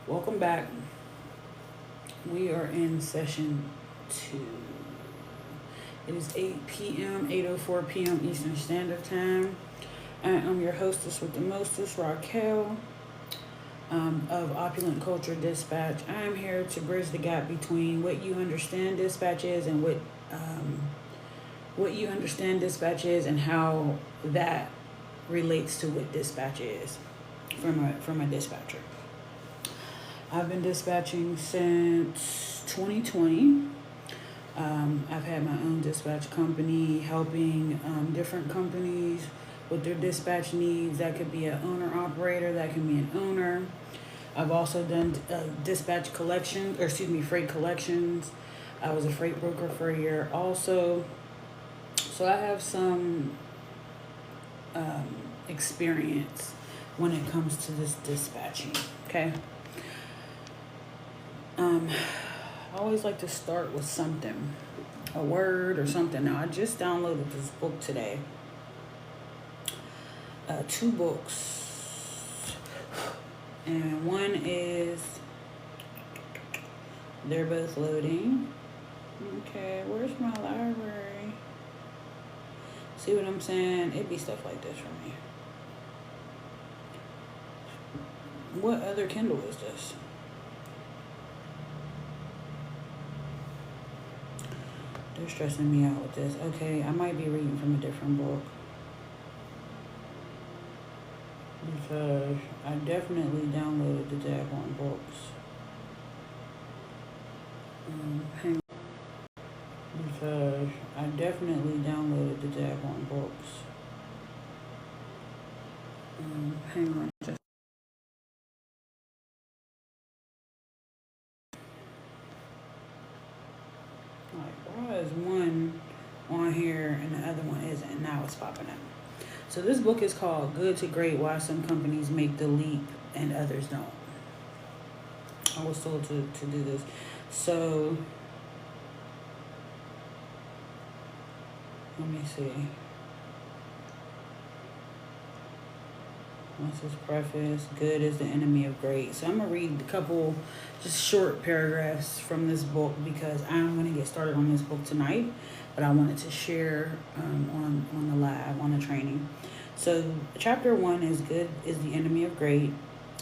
Welcome back. We are in session 2. It is 8 p.m., 8:04 p.m. Eastern Standard Time. I'm your hostess with the mostest, Raquel, of Opulent Culture Dispatch. I am here to bridge the gap between what you understand dispatch is and what you understand dispatch is and how that relates to what dispatch is from a dispatcher. I've been dispatching since 2020. I've had my own dispatch company helping different companies with their dispatch needs. That could be an owner-operator, that can be an owner. I've also done dispatch collections, freight collections. I was a freight broker for a year also. So I have some experience when it comes to this dispatching, okay? I always like to start with something, a word or something. Now, I just downloaded this book today. 2 books. And one is, they're both loading. Okay, where's my library? See what I'm saying? It'd be stuff like this for me. What other Kindle is this? They're stressing me out with this. Okay, I might be reading from a different book. Because I definitely downloaded the daggone books. Hang on. Because I definitely downloaded the daggone books. Hang on. Just like, why is one on here and the other one isn't? Now it's popping up. So this book is called Good to Great: Why Some Companies Make the Leap and Others Don't. I was told to do this. So let me see. What's this preface? Good is the enemy of great. So I'm going to read a couple just short paragraphs from this book because I'm going to get started on this book tonight, but I wanted to share on the live, on the training. So chapter 1 is Good is the enemy of great.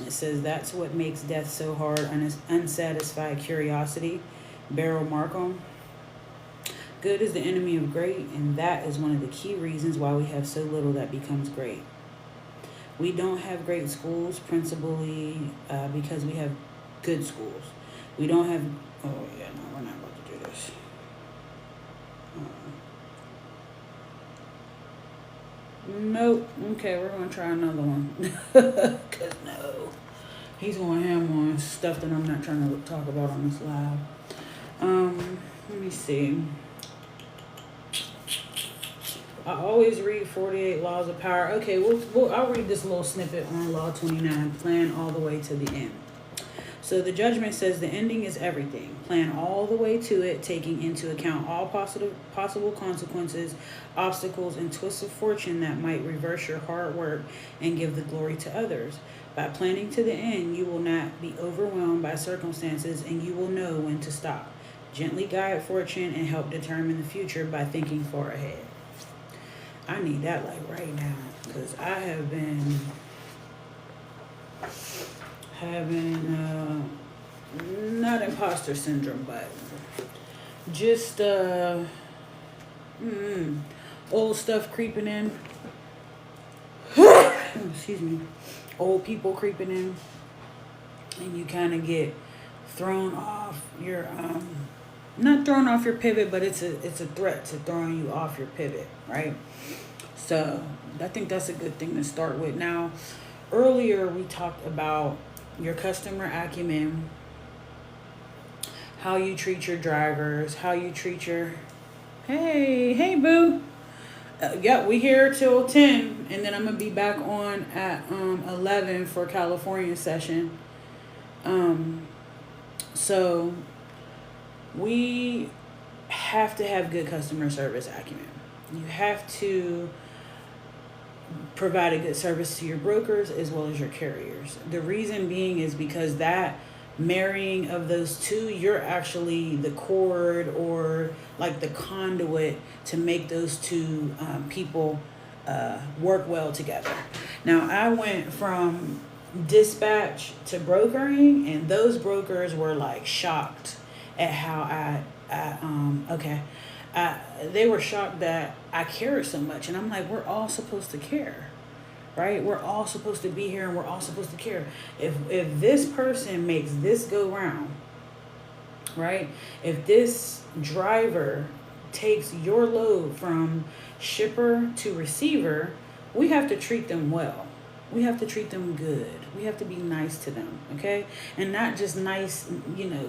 It says that's what makes death so hard, unsatisfied curiosity. Beryl Markham. Good is the enemy of great, and that is one of the key reasons why we have so little that becomes great. We don't have great schools, principally because we have good schools. We don't have... Oh, yeah, no, we're not about to do this. Nope. Okay, we're going to try another one. Because, no. He's going to have on stuff that I'm not trying to talk about on this live. Let me see. I always read 48 Laws of Power. Okay, I'll read this little snippet on Law 29, plan all the way to the end. So the judgment says the ending is everything. Plan all the way to it, taking into account all possible consequences, obstacles, and twists of fortune that might reverse your hard work and give the glory to others. By planning to the end, you will not be overwhelmed by circumstances and you will know when to stop. Gently guide fortune and help determine the future by thinking far ahead. I need that like right now because I have been having not imposter syndrome, but just old stuff creeping in. Excuse me. Old people creeping in, and you kind of get thrown off your not thrown off your pivot, but it's a threat to throwing you off your pivot, right? So I think that's a good thing to start with. Now, earlier we talked about your customer acumen, how you treat your drivers, how you treat your... Hey, boo. Yeah, we here till 10, and then I'm going to be back on at 11 for California session. So we have to have good customer service acumen. You have to provide a good service to your brokers as well as your carriers. The reason being is because that marrying of those two, you're actually the cord or like the conduit to make those two people work well together. Now, I went from dispatch to brokering, and those brokers were like shocked at how they were shocked that I cared so much. And I'm like, we're all supposed to care, right? We're all supposed to be here and we're all supposed to care. If this person makes this go round, right? If this driver takes your load from shipper to receiver, we have to treat them well. We have to treat them good. We have to be nice to them, okay? And not just nice,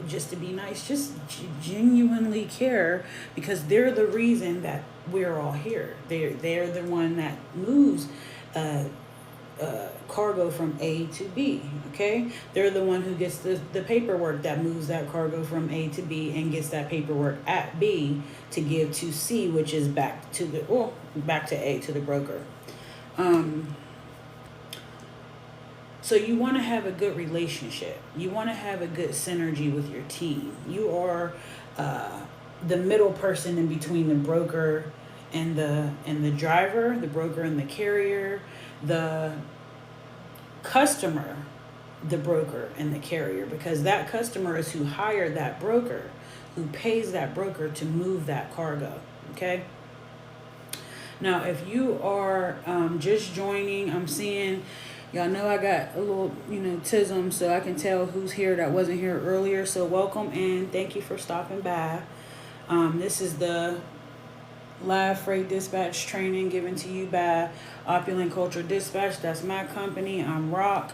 just to be nice, just genuinely care, because they're the reason that we're all here. They're the one that moves cargo from A to B, okay? They're the one who gets the paperwork that moves that cargo from A to B and gets that paperwork at B to give to C, which is back to A, to the broker. So you want to have a good relationship. You want to have a good synergy with your team. You are the middle person in between the broker and the driver, the broker and the carrier, the customer, the broker and the carrier, because that customer is who hired that broker, who pays that broker to move that cargo, okay? Now, if you are just joining, I'm seeing, y'all know I got a little, tism, so I can tell who's here that wasn't here earlier. So welcome and thank you for stopping by. This is the live freight dispatch training given to you by Opulent Culture Dispatch. That's my company. I'm Raq.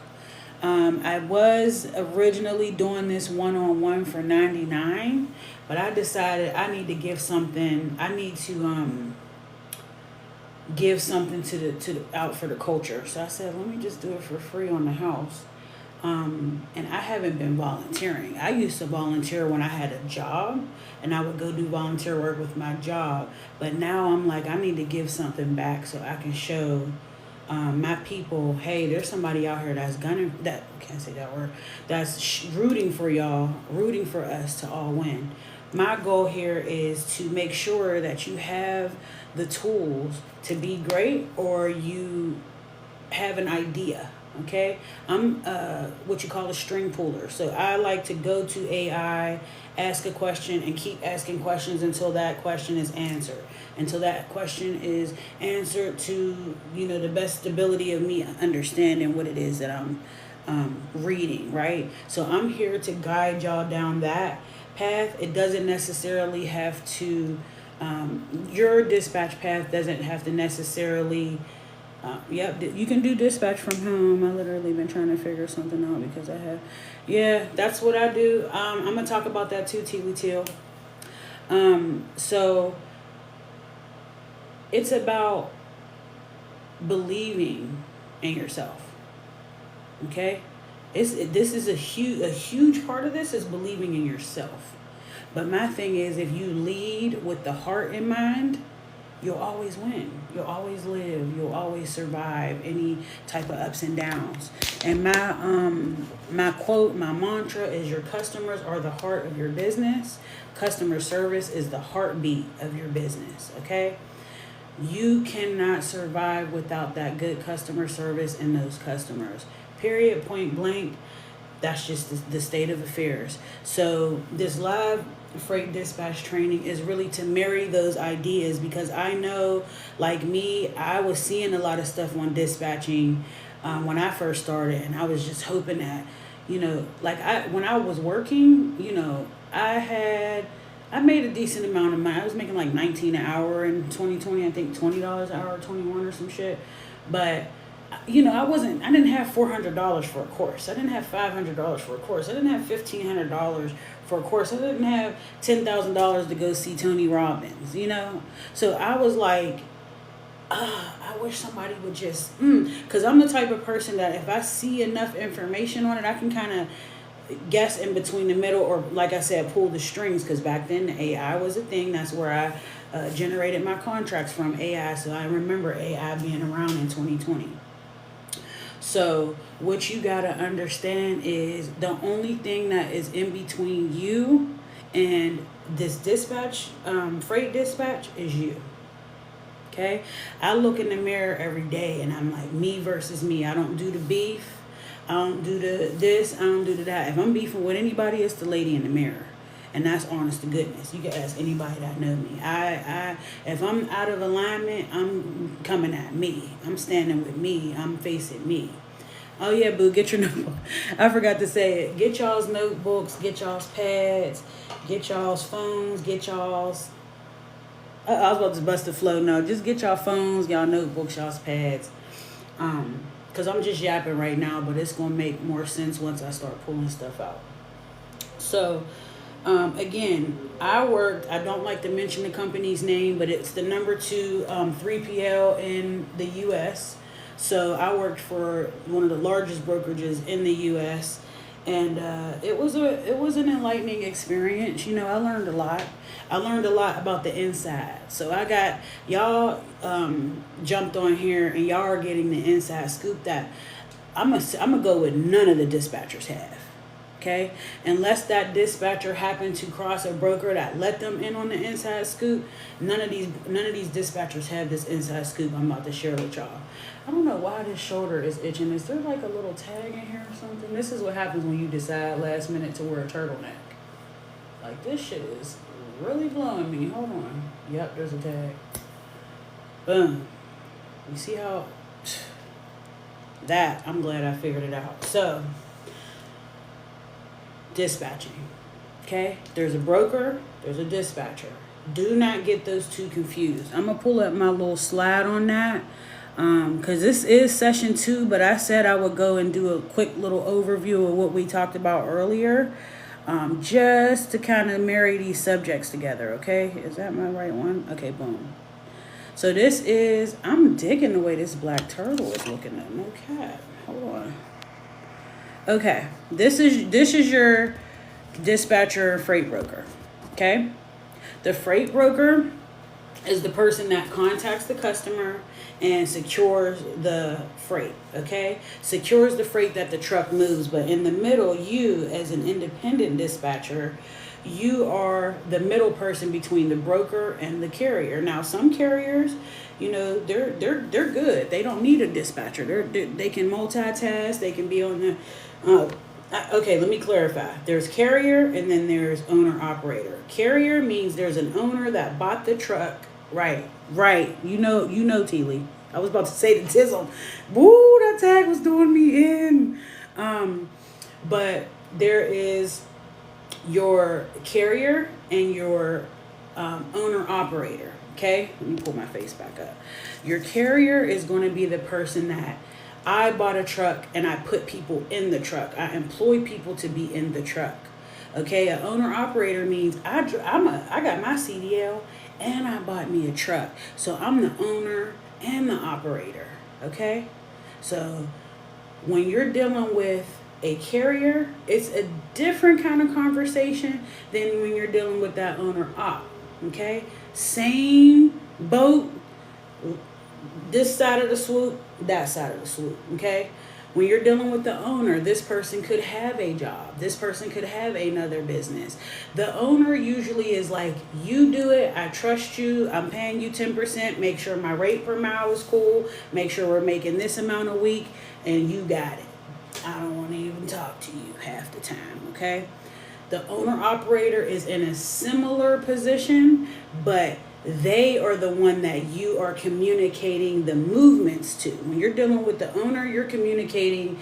I was originally doing this one-on-one for $99, but I decided I need to give something. I need to give something to the out for the culture. So I said, let me just do it for free on the house. And I haven't been volunteering. I used to volunteer when I had a job, and I would go do volunteer work with my job. But now I'm like, I need to give something back so I can show my people, hey, there's somebody out here that's can't say that word, that's rooting for y'all, rooting for us to all win. My goal here is to make sure that you have the tools to be great, or you have an idea. Okay, I'm what you call a string puller. So I like to go to AI, ask a question, and keep asking questions until that question is answered. Until that question is answered to, the best ability of me understanding what it is that I'm reading, right? So I'm here to guide y'all down that path. It doesn't necessarily have to, your dispatch path doesn't have to necessarily. You can do dispatch from home. I literally been trying to figure something out because that's what I do. I'm gonna talk about that too, Teely Teal. So it's about believing in yourself. Okay, this is a huge part of this is believing in yourself. But my thing is, if you lead with the heart in mind, you'll always win. You'll always live. You'll always survive any type of ups and downs. And my quote, my mantra is, your customers are the heart of your business. Customer service is the heartbeat of your business, okay? You cannot survive without that good customer service and those customers. Period, point blank. That's just the state of affairs. So this live freight dispatch training is really to marry those ideas, because I know, like me, I was seeing a lot of stuff on dispatching when I first started, and I was just hoping that, when I was working, I made a decent amount of money. I was making like $19 an hour in 2020, I think $20 an hour, 21 or some shit. But I didn't have $400 for a course. I didn't have $500 for a course. I didn't have $1,500 for a course. I didn't have $10,000 to go see Tony Robbins, So I was like, I wish somebody would just, because I'm the type of person that if I see enough information on it, I can kind of guess in between the middle, or like I said, pull the strings, because back then the AI was a thing. That's where I generated my contracts from, AI. So I remember AI being around in 2020. So what you got to understand is the only thing that is in between you and this dispatch, freight dispatch, is you. Okay? I look in the mirror every day and I'm like, me versus me. I don't do the beef. I don't do the this. I don't do the that. If I'm beefing with anybody, it's the lady in the mirror. And that's honest to goodness. You can ask anybody that know me. If I'm out of alignment, I'm coming at me. I'm standing with me. I'm facing me. Oh yeah, boo, get your notebook. I forgot to say it. Get y'all's notebooks, get y'all's pads, get y'all's phones, get y'all's... I was about to bust the flow. No, just get y'all phones, y'all notebooks, y'all's pads. Because I'm just yapping right now, but it's going to make more sense once I start pulling stuff out. So... again, I don't like to mention the company's name, but it's the number 2 3PL in the U.S. So I worked for one of the largest brokerages in the U.S. And it was an enlightening experience. You know, I learned a lot. I learned a lot about the inside. So I got y'all jumped on here, and y'all are getting the inside scoop that I'm gonna go with none of the dispatchers have. Okay, unless that dispatcher happened to cross a broker that let them in on the inside scoop, none of these dispatchers have this inside scoop I'm about to share with y'all. I don't know why this shoulder is itching. Is there like a little tag in here or something? This is what happens when you decide last minute to wear a turtleneck. Like, this shit is really blowing me. Hold on. Yep, there's a tag. Boom. You see how... That, I'm glad I figured it out. So... dispatching. Okay, there's a broker, there's a dispatcher. Do not get those two confused. I'm gonna pull up my little slide on that because this is session 2, but I said I would go and do a quick little overview of what we talked about earlier, just to kind of marry these subjects together. Okay, is that my right one? Okay, boom. So this is, I'm digging the way this black turtle is looking at. No cap. Hold on. Okay, this is your dispatcher freight broker. Okay, the freight broker is the person that contacts the customer and secures the freight. Okay, secures the freight that the truck moves. But in the middle, you as an independent dispatcher, you are the middle person between the broker and the carrier. Now, some carriers, you know, they're good. They don't need a dispatcher. They can multitask. They can be on the... okay, let me clarify. There's carrier and then there's owner-operator. Carrier means there's an owner that bought the truck. Right. You know, T-Lee. I was about to say the tizzle. Woo, that tag was doing me in. But there is your carrier and your owner-operator. Okay? Let me pull my face back up. Your carrier is going to be the person that I bought a truck and I put people in the truck. I employ people to be in the truck. Okay, an owner-operator means I got my CDL and I bought me a truck. So I'm the owner and the operator. Okay, so when you're dealing with a carrier, it's a different kind of conversation than when you're dealing with that owner-op. Okay, same boat, this side of the swoop, that side of the swoop. Okay, when you're dealing with the owner, this person could have a job, this person could have another business. The owner usually is like, you do it, I trust you, I'm paying you 10%, make sure my rate per mile is cool, make sure we're making this amount a week, and you got it. I don't want to even talk to you half the time. Okay, the owner operator is in a similar position, but they are the one that you are communicating the movements to. When you're dealing with the owner, you're communicating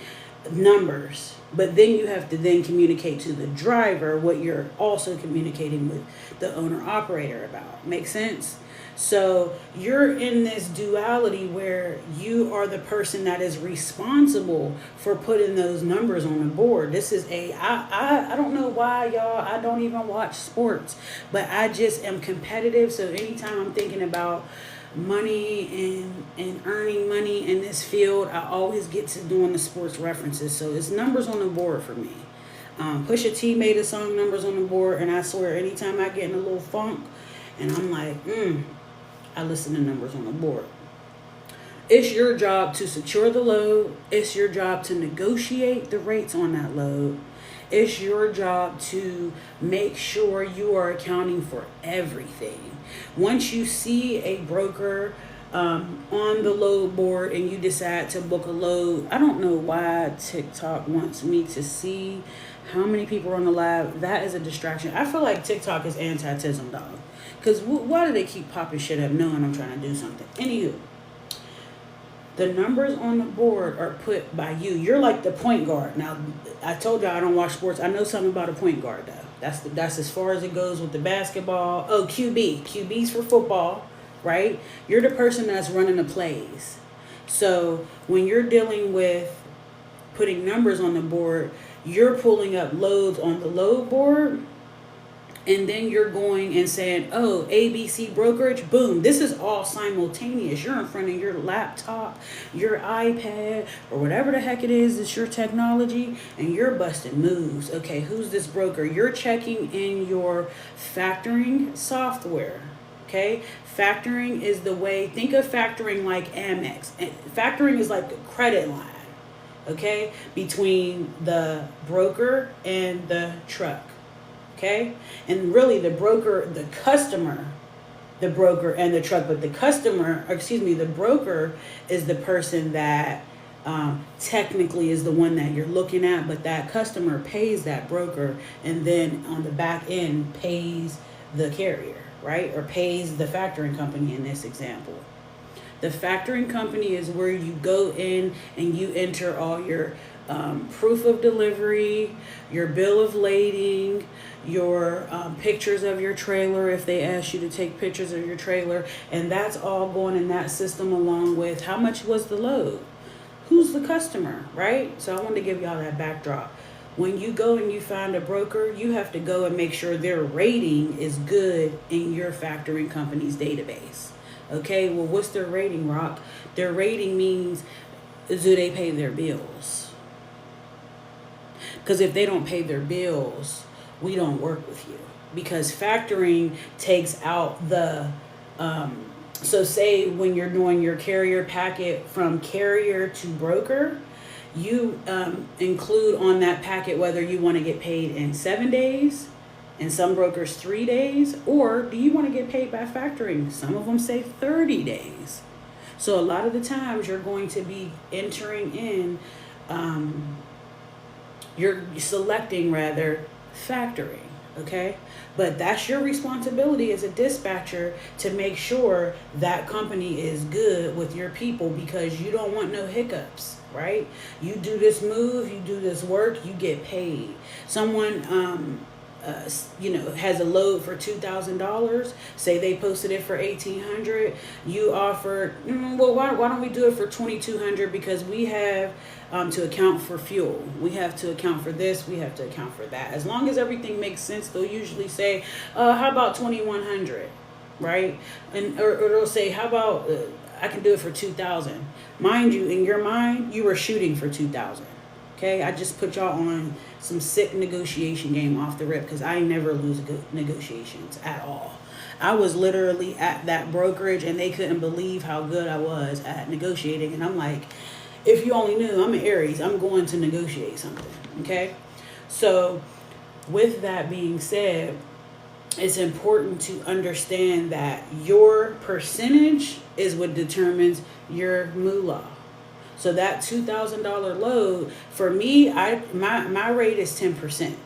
numbers, but then you have to then communicate to the driver what you're also communicating with the owner operator about. Make sense? So you're in this duality where you are the person that is responsible for putting those numbers on the board. This is I don't know why, y'all, I don't even watch sports, but I just am competitive. So anytime I'm thinking about money and earning money in this field, I always get to doing the sports references. So it's numbers on the board for me. Pusha T made a song, Numbers on the Board, and I swear anytime I get in a little funk and I'm like, I listen to numbers on the board. It's your job to secure the load. It's your job to negotiate the rates on that load. It's your job to make sure you are accounting for everything. Once you see a broker on the load board and you decide to book a load, I don't know why TikTok wants me to see how many people are on the live. That is a distraction. I feel like TikTok is anti-tism, dog. Because why do they keep popping shit up knowing I'm trying to do something? Anywho, the numbers on the board are put by you. You're like the point guard. Now, I told y'all I don't watch sports. I know something about a point guard, though. That's as far as it goes with the basketball. Oh, QB. QB's for football, right? You're the person that's running the plays. So when you're dealing with putting numbers on the board, you're pulling up loads on the load board, and then you're going and saying, oh, ABC brokerage, boom. This is all simultaneous. You're in front of your laptop, your iPad, or whatever the heck it is, it's your technology, and you're busting moves. Okay, who's this broker? You're checking in your factoring software. Okay, factoring is the way, think of factoring like Amex. Factoring is like a credit line, okay, between the broker and the truck. Okay, and really the broker, the customer, the broker and the truck, but the the broker is the person that technically is the one that you're looking at, but that customer pays that broker and then on the back end pays the carrier, right? Or pays the factoring company in this example. The factoring company is where you go in and you enter all your proof of delivery, your bill of lading, your pictures of your trailer if they ask you to take pictures of your trailer, and that's all going in that system along with how much was the load, who's the customer, right? So I wanted to give y'all that backdrop. When you go and you find a broker, you have to go and make sure their rating is good in your factoring company's database. Okay, well, what's their rating, Raq? Their rating means, do they pay their bills? Because if they don't pay their bills, we don't work with you. Because factoring takes out the, so say when you're doing your carrier packet from carrier to broker, you include on that packet whether you want to get paid in 7 days, and some brokers 3 days, or do you want to get paid by factoring? Some of them say 30 days. So a lot of the times you're going to be entering in, you're selecting rather factoring, okay? But that's your responsibility as a dispatcher to make sure that company is good with your people, because you don't want no hiccups, right? You do this move, you do this work, you get paid. Someone has a load for $2,000. Say they posted it for $1,800. You offered, well, why don't we do it for $2,200? Because we have to account for fuel. We have to account for this. We have to account for that. As long as everything makes sense, they'll usually say, how about $2,100, right? And or they'll say, how about I can do it for $2,000. Mind you, in your mind, you were shooting for $2,000. Okay, I just put y'all on some sick negotiation game off the rip, because I never lose negotiations at all. I was literally at that brokerage and they couldn't believe how good I was at negotiating. And I'm like, if you only knew, I'm an Aries. I'm going to negotiate something. Okay, so with that being said, it's important to understand that your percentage is what determines your moolah. So that $2,000 load, for me, my rate is 10%.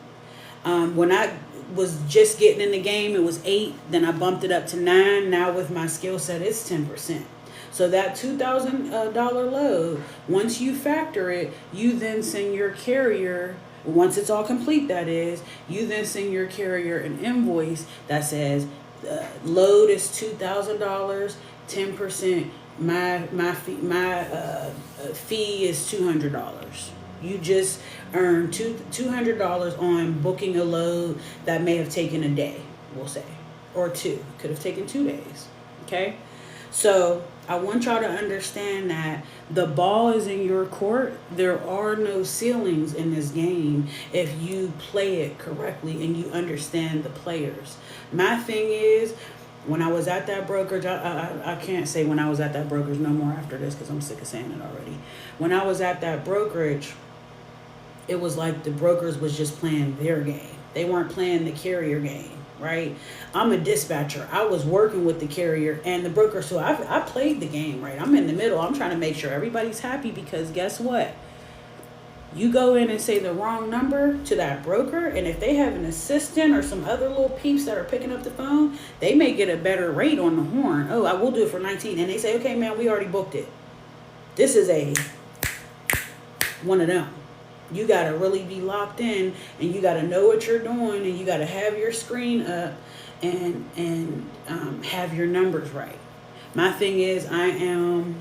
When I was just getting in the game, it was 8. Then I bumped it up to 9. Now with my skill set, it's 10%. So that $2,000 load, once you factor it, you then send your carrier, once it's all complete, that is, you then send your carrier an invoice that says load is $2,000, 10%. My fee is $200. You just earn $200 on booking a load that may have taken a day, we'll say, or 2. Could have taken 2 days. Okay, so I want y'all to understand that the ball is in your court. There are no ceilings in this game if you play it correctly and you understand the players. My thing is, When I was at that brokerage, I can't say when I was at that brokerage no more after this because I'm sick of saying it already. When I was at that brokerage, it was like the brokers was just playing their game. They weren't playing the carrier game, right? I'm a dispatcher. I was working with the carrier and the broker, so I played the game, right? I'm in the middle. I'm trying to make sure everybody's happy because guess what? You go in and say the wrong number to that broker, and if they have an assistant or some other little peeps that are picking up the phone, they may get a better rate on the horn. Oh, I will do it for 19. And they say, okay, man, we already booked it. This is one of them. You got to really be locked in, and you got to know what you're doing, and you got to have your screen up and have your numbers right. My thing is, I am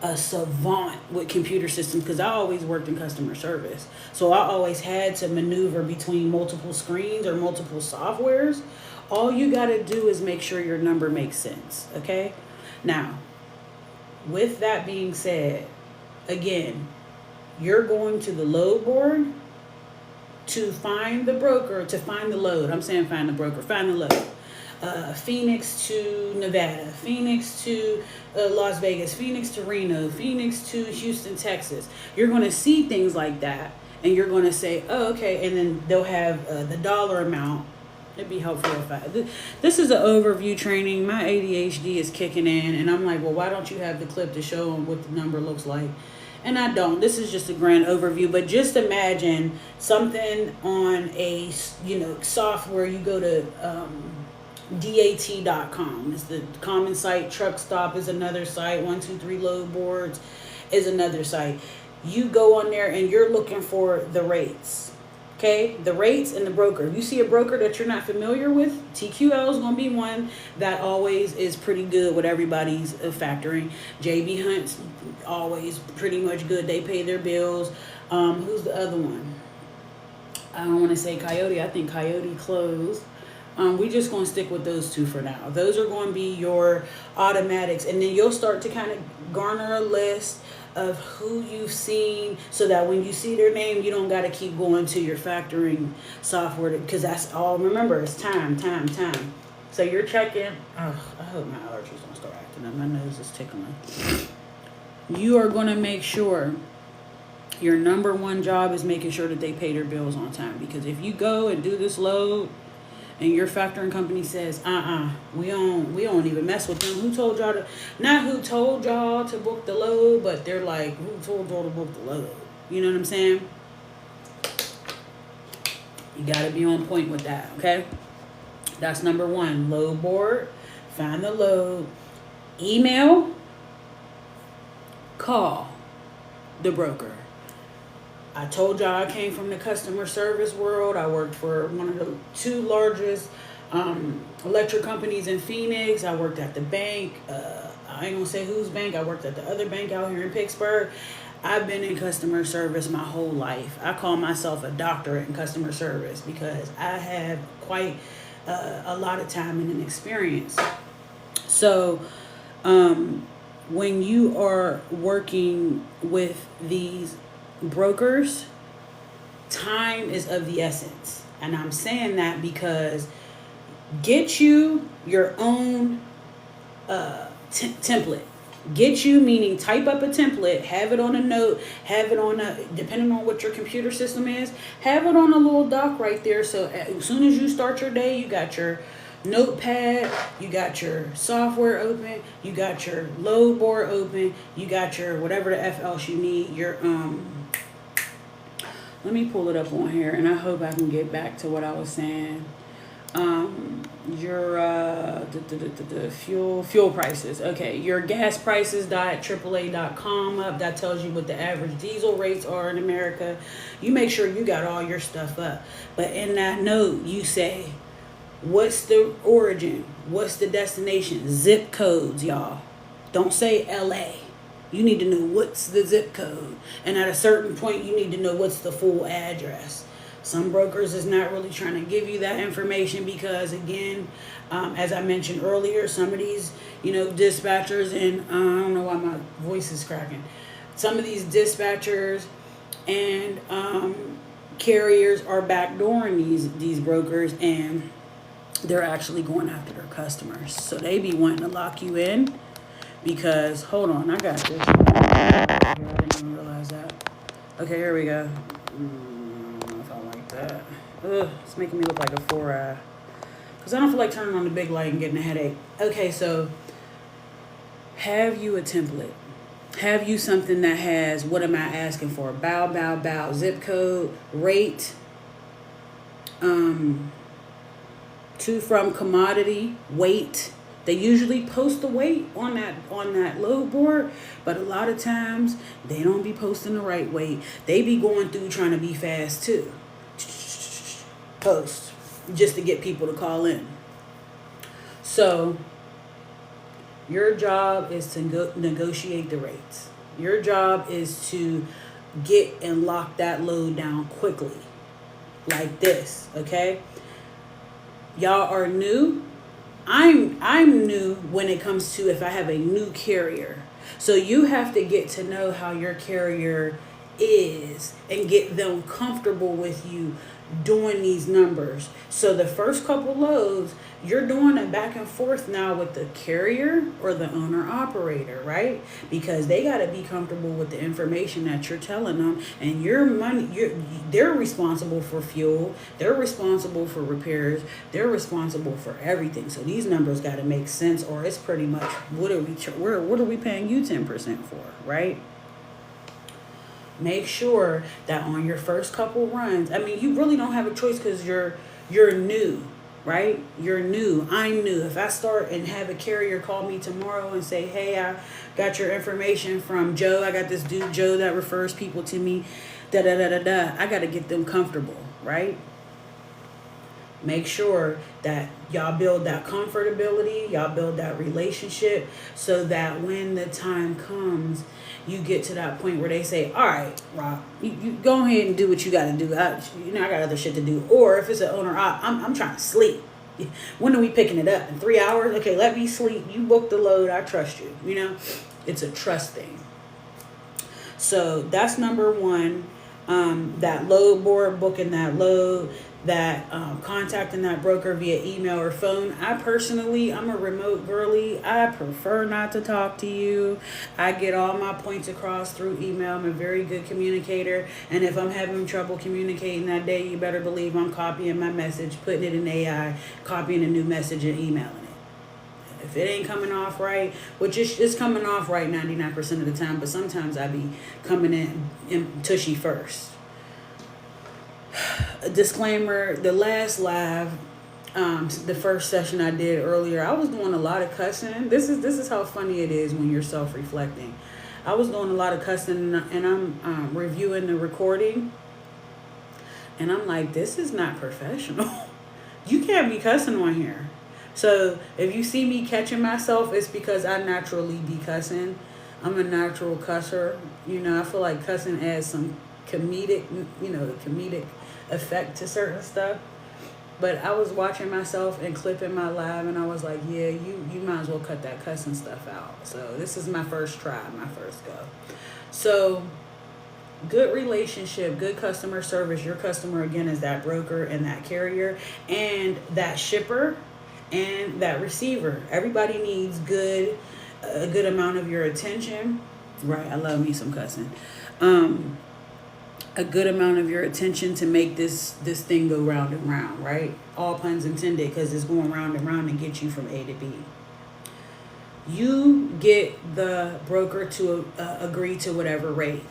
a savant with computer systems because I always worked in customer service. So I always had to maneuver between multiple screens or multiple softwares. All you got to do is make sure your number makes sense, okay? Now, with that being said, again, you're going to the load board to find the broker, to find the load. I'm saying find the broker, find the load. Phoenix to Nevada, Phoenix to Las Vegas, Phoenix to Reno, Phoenix to Houston, Texas. You're going to see things like that, and you're going to say, oh, okay, and then they'll have the dollar amount. It'd be helpful if this is an overview training. My ADHD is kicking in, and I'm like, well, why don't you have the clip to show them what the number looks like? And I don't. This is just a grand overview, but just imagine something on a, software. You go to DAT.com. It's the common site. Truck Stop is another site. 123 Load Boards is another site. You go on there and you're looking for the rates. Okay, the rates and the broker. If you see a broker that you're not familiar with, TQL is going to be one that always is pretty good with everybody's factoring. JB Hunt's always pretty much good. They pay their bills. Who's the other one? I don't want to say Coyote. I think Coyote closed. We just going to stick with those two for now. Those are going to be your automatics. And then you'll start to kind of garner a list of who you've seen so that when you see their name, you don't got to keep going to your factoring software because that's all. Remember, it's time. So you're checking. Oh, I hope my allergies don't start acting up. My nose is tickling. You are going to make sure your number one job is making sure that they pay their bills on time, because if you go and do this load and your factoring company says, we don't even mess with them. Who told y'all to, not who told y'all to book the load, but they're like, who told y'all to book the load? You know what I'm saying? You got to be on point with that, okay? That's number one. Load board, find the load, email, call the broker. I told y'all I came from the customer service world. I worked for one of the two largest electric companies in Phoenix. I worked at the bank. I ain't gonna say whose bank. I worked at the other bank out here in Pittsburgh. I've been in customer service my whole life. I call myself a doctorate in customer service because I have quite a lot of time and an experience. So when you are working with these brokers, time is of the essence. And I'm saying that because get you your own template. Get you, meaning type up a template, have it on a note, have it on a, depending on what your computer system is, have it on a little dock right there. So as soon as you start your day, you got your notepad, you got your software open, you got your load board open, you got your whatever the F else you need, your let me pull it up on here, and I hope I can get back to what I was saying. Your the fuel prices. Okay, your gas prices AAA.com up. That tells you what the average diesel rates are in America. You make sure you got all your stuff up. But in that note, you say, what's the origin? What's the destination? Zip codes, y'all. Don't say LA. You need to know what's the zip code. And at a certain point, you need to know what's the full address. Some brokers is not really trying to give you that information because, again, as I mentioned earlier, some of these, dispatchers, and I don't know why my voice is cracking. Some of these dispatchers and carriers are backdooring these brokers, and they're actually going after their customers. So they be wanting to lock you in because, hold on, I got this. I didn't even realize that. Okay, here we go. I don't know if I like that. Ugh, it's making me look like a 4-eye. Because I don't feel like turning on the big light and getting a headache. Okay, so have you a template? Have you something that has, what am I asking for? Bow, zip code, rate, to from commodity, weight. They usually post the weight on that load board, but a lot of times they don't be posting the right weight. They be going through trying to be fast too. Post just to get people to call in. So your job is to negotiate the rates. Your job is to get and lock that load down quickly, like this. Okay, y'all are new. I'm new when it comes to if I have a new carrier. So you have to get to know how your carrier is and get them comfortable with you doing these numbers. So the first couple loads, you're doing a back and forth now with the carrier or the owner operator, right? Because they got to be comfortable with the information that you're telling them, and your money, they're responsible for fuel, they're responsible for repairs, they're responsible for everything. So these numbers got to make sense, or it's pretty much what are we paying you 10% for, right? Make sure that on your first couple runs, I mean, you really don't have a choice because you're new, right? You're new. I'm new. If I start and have a carrier call me tomorrow and say, hey, I got your information from Joe. I got this dude, Joe, that refers people to me. I got to get them comfortable, right? Make sure that y'all build that comfortability, y'all build that relationship so that when the time comes, you get to that point where they say, all right, Rob, you go ahead and do what you got to do. I got other shit to do. Or if it's an owner, I'm trying to sleep. When are we picking it up? In 3 hours? Okay, let me sleep. You book the load. I trust you. It's a trust thing. So that's number one. That load board, booking that load, that contacting that broker via email or phone. I'm a remote girly. I prefer not to talk to you. I get all my points across through email. I'm a very good communicator. And if I'm having trouble communicating that day, you better believe I'm copying my message, putting it in AI, copying a new message and emailing it. If it ain't coming off right, which is coming off right 99% of the time, but sometimes I be coming in tushy first. A disclaimer, the last live, the first session I did earlier, I was doing a lot of cussing. This is how funny it is when you're self-reflecting. I was doing a lot of cussing, and I'm reviewing the recording, and I'm like, this is not professional. You can't be cussing on here. So if you see me catching myself, it's because I naturally be cussing. I'm a natural cusser. I feel like cussing adds some comedic effect to certain stuff. But I was watching myself and clipping my live, and I was like, yeah, you might as well cut that cussing stuff out. So this is my first try, my first go. So good relationship, good customer service. Your customer, again, is that broker and that carrier and that shipper and that receiver. Everybody needs a good amount of your attention. Right, I love me some cussing. A good amount of your attention to make this thing go round and round, right? All puns intended, because it's going round and round and get you from A to B. You get the broker to agree to whatever rate.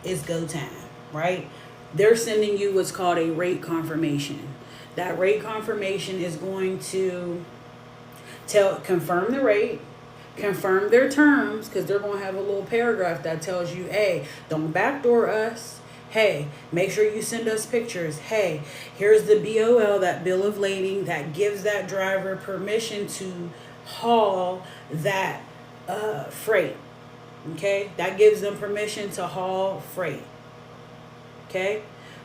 It's go time, right? They're sending you what's called a rate confirmation. That rate confirmation is going to confirm the rate, confirm their terms, because they're going to have a little paragraph that tells you, hey, don't backdoor us. Hey, make sure you send us pictures. Hey, here's the BOL, that bill of lading, that gives that driver permission to haul that freight. Okay, that gives them permission to haul freight. Okay,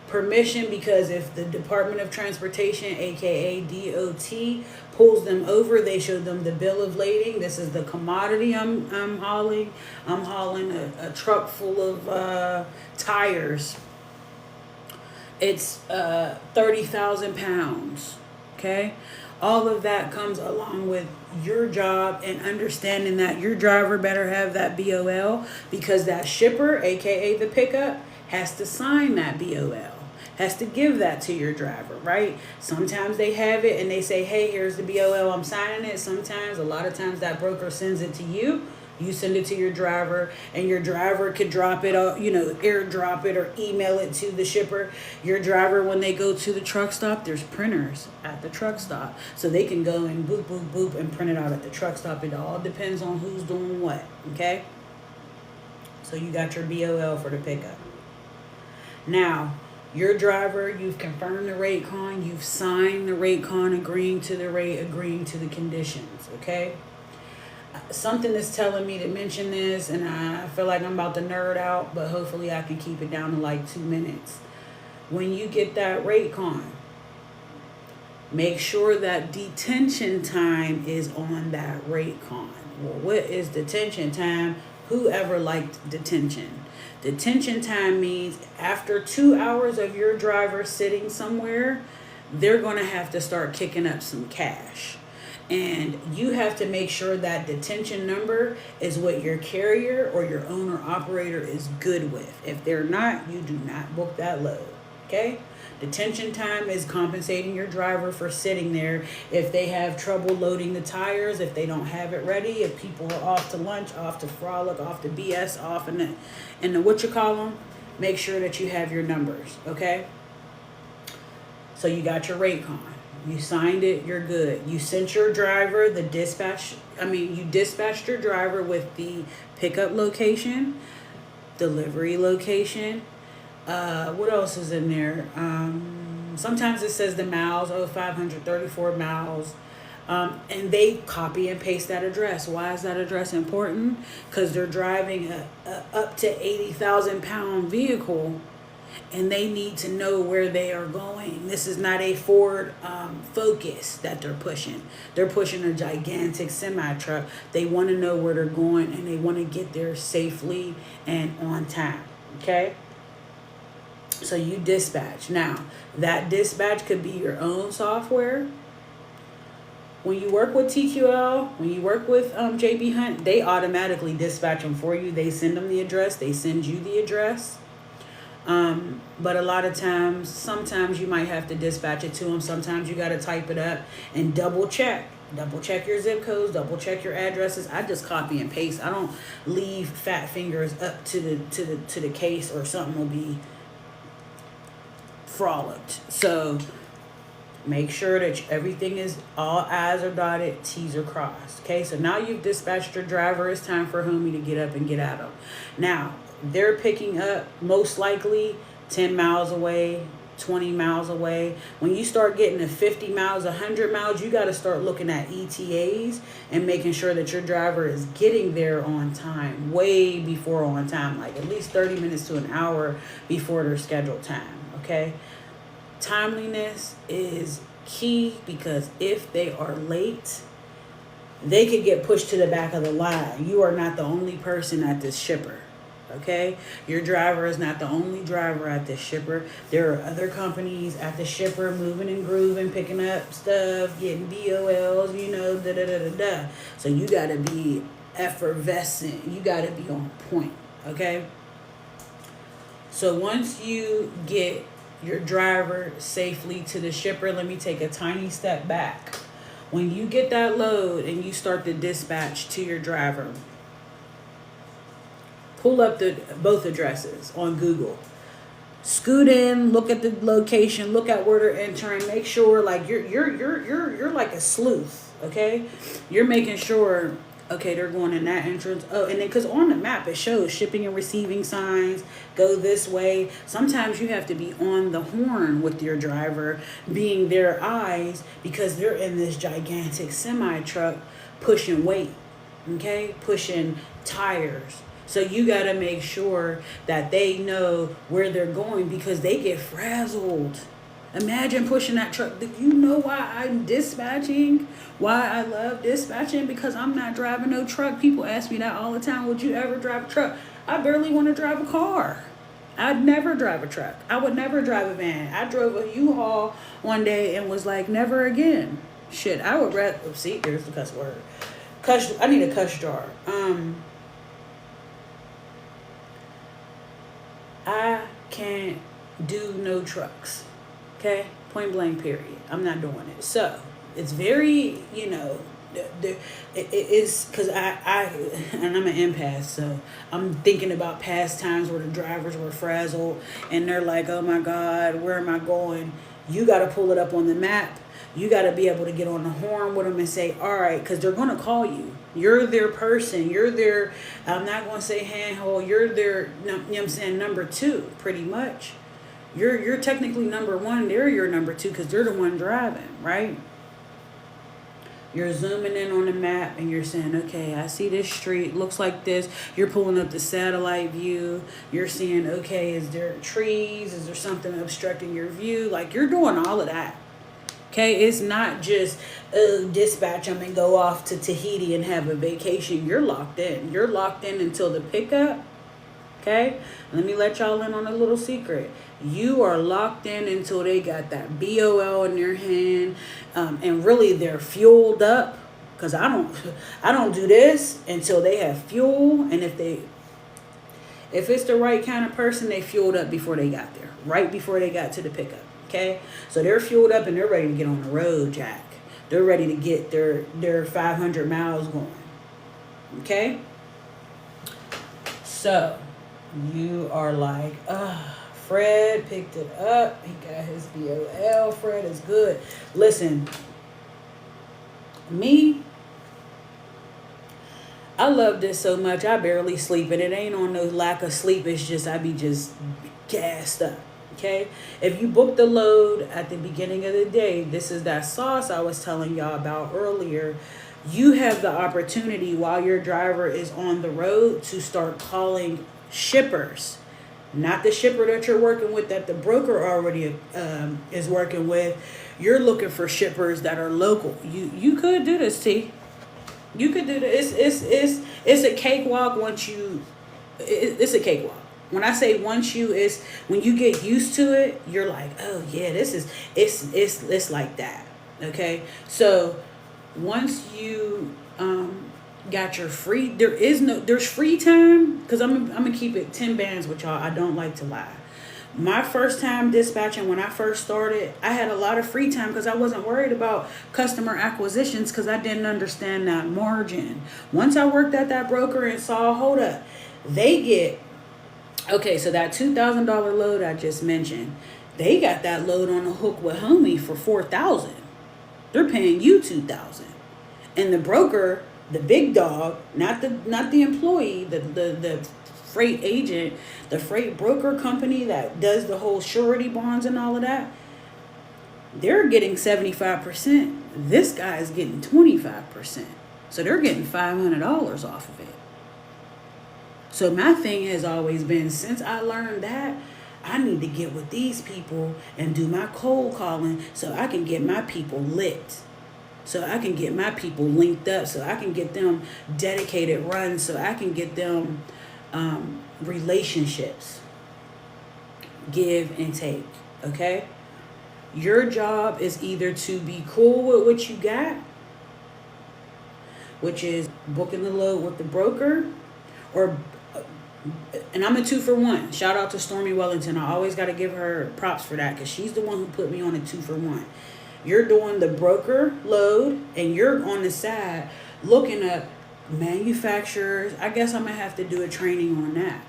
permission, because if the Department of Transportation, aka DOT, pulls them over, they show them the bill of lading. This is the commodity I'm hauling. I'm hauling a truck full of tires. It's 30,000 pounds. Okay, All of that comes along with your job and understanding that your driver better have that BOL, because that shipper, aka the pickup, has to sign that BOL, has to give that to your driver, right? Sometimes they have it and they say, hey, here's the BOL, I'm signing it. Sometimes, a lot of times, that broker sends it to you. You send it to your driver, and your driver could drop it, airdrop it or email it to the shipper. Your driver, when they go to the truck stop, there's printers at the truck stop. So they can go and boop, boop, boop and print it out at the truck stop. It all depends on who's doing what, okay? So you got your BOL for the pickup. Now, your driver, you've confirmed the rate con, you've signed the rate con, agreeing to the rate, agreeing to the conditions, okay? Something is telling me to mention this, and I feel like I'm about to nerd out, but hopefully I can keep it down to like 2 minutes. When you get that rate con, make sure that detention time is on that rate con. Well, what is detention time? Whoever liked detention. Detention time means after 2 hours of your driver sitting somewhere, they're going to have to start kicking up some cash. And you have to make sure that detention number is what your carrier or your owner operator is good with. If they're not, you do not book that load. Okay? Detention time is compensating your driver for sitting there. If they have trouble loading the tires, if they don't have it ready, if people are off to lunch, off to frolic, off to BS, off in the what you call them, make sure that you have your numbers. Okay? So you got your rate con. You signed it, you're good. You sent your driver you dispatched your driver with the pickup location, delivery location. What else is in there? Sometimes it says the miles, 534 miles. And they copy and paste that address. Why is that address important? Because they're driving a up to 80,000 pound vehicle, and they need to know where they are going. This is not a Ford Focus that they're pushing. They're pushing a gigantic semi-truck. They want to know where they're going, and they want to get there safely and on time, okay? So you dispatch. Now, that dispatch could be your own software. When you work with TQL, when you work with JB Hunt, they automatically dispatch them for you. They send them the address. They send you the address. But a lot of times, sometimes you might have to dispatch it to them. Sometimes you got to type it up and double check your zip codes, double check your addresses. I just copy and paste. I don't leave fat fingers up to the case, or something will be frolicked. So make sure that everything is, all I's are dotted, T's are crossed. Okay, so now you've dispatched your driver. It's time for homie to get up and get at them. Now, they're picking up most likely 10 miles away, 20 miles away. When you start getting to 50 miles, 100 miles, you got to start looking at ETAs and making sure that your driver is getting there on time, way before on time, like at least 30 minutes to an hour before their scheduled time, okay? Timeliness is key, because if they are late, they could get pushed to the back of the line. You are not the only person at this shipper. Okay, your driver is not the only driver at this shipper. There are other companies at the shipper moving and grooving, picking up stuff, getting BOLs, So you got to be effervescent. You got to be on point. Okay. So once you get your driver safely to the shipper, let me take a tiny step back. When you get that load and you start the dispatch to your driver, pull up both addresses on Google. Scoot in, look at the location, look at where they're entering. Make sure, like, you're like a sleuth, okay? You're making sure, okay, they're going in that entrance. Oh, and then because on the map it shows shipping and receiving signs, go this way. Sometimes you have to be on the horn with your driver, being their eyes, because they're in this gigantic semi truck pushing weight, okay, pushing tires. So you got to make sure that they know where they're going, because they get frazzled. Imagine pushing that truck. You know why I'm dispatching? Why I love dispatching? Because I'm not driving no truck. People ask me that all the time. Would you ever drive a truck? I barely want to drive a car. I'd never drive a truck. I would never drive a van. I drove a U-Haul one day and was like, never again. Shit, I would rather, see, there's the cuss word. I need a cuss jar. I can't do no trucks. Okay? Point blank, period. I'm not doing it. So, it's very, it's because and I'm an empath, so I'm thinking about past times where the drivers were frazzled and they're like, oh my God, where am I going? You got to pull it up on the map. You got to be able to get on the horn with them and say, all right, because they're going to call you. You're their person. You're their, I'm not going to say handhold. You're their, you know what I'm saying, number two, pretty much. You're technically number one. They're your number two because they're the one driving, right? You're zooming in on the map and you're saying, okay, I see this street. Looks like this. You're pulling up the satellite view. You're seeing, okay, is there trees? Is there something obstructing your view? Like, you're doing all of that. Okay, it's not just, dispatch them and go off to Tahiti and have a vacation. You're locked in. You're locked in until the pickup. Okay, let me let y'all in on a little secret. You are locked in until they got that BOL in their hand, and really they're fueled up. Cause I don't do this until they have fuel, and if it's the right kind of person, they fueled up before they got there, right before they got to the pickup. Okay, so they're fueled up and they're ready to get on the road, Jack. They're ready to get their 500 miles going. Okay, so you are like, Fred picked it up. He got his BOL. Fred is good. Listen, I love this so much. I barely sleep, and it ain't on no lack of sleep. It's just I be just gassed up. Okay, if you book the load at the beginning of the day, this is that sauce I was telling y'all about earlier. You have the opportunity while your driver is on the road to start calling shippers. Not the shipper that you're working with that the broker already is working with. You're looking for shippers that are local. You could do this, T. You could do this. It's a cakewalk once you. It's a cakewalk. When I say once you, is when you get used to it, you're like, oh yeah, it's like that. Okay, so once you got your free, there's free time, because I'm gonna keep it 10 bands with y'all. I don't like to lie. My first time dispatching, when I first started, I had a lot of free time because I wasn't worried about customer acquisitions because I didn't understand that margin. Once I worked at that broker and saw, hold up, they get, okay, so that $2,000 load I just mentioned, they got that load on the hook with homie for $4,000. They're paying you $2,000, and the broker, the big dog, not the employee, the freight agent, the freight broker company that does the whole surety bonds and all of that, they're getting 75%. This guy is getting 25%. So they're getting $500 off of it. So my thing has always been, since I learned that, I need to get with these people and do my cold calling so I can get my people lit. So I can get my people linked up, so I can get them dedicated runs, so I can get them relationships. Give and take, okay? Your job is either to be cool with what you got, which is booking the load with the broker, or, and I'm a 2-for-1. Shout out to Stormy Wellington. I always got to give her props for that because she's the one who put me on a 2-for-1. You're doing the broker load, and you're on the side looking at manufacturers. I guess I'm going to have to do a training on that.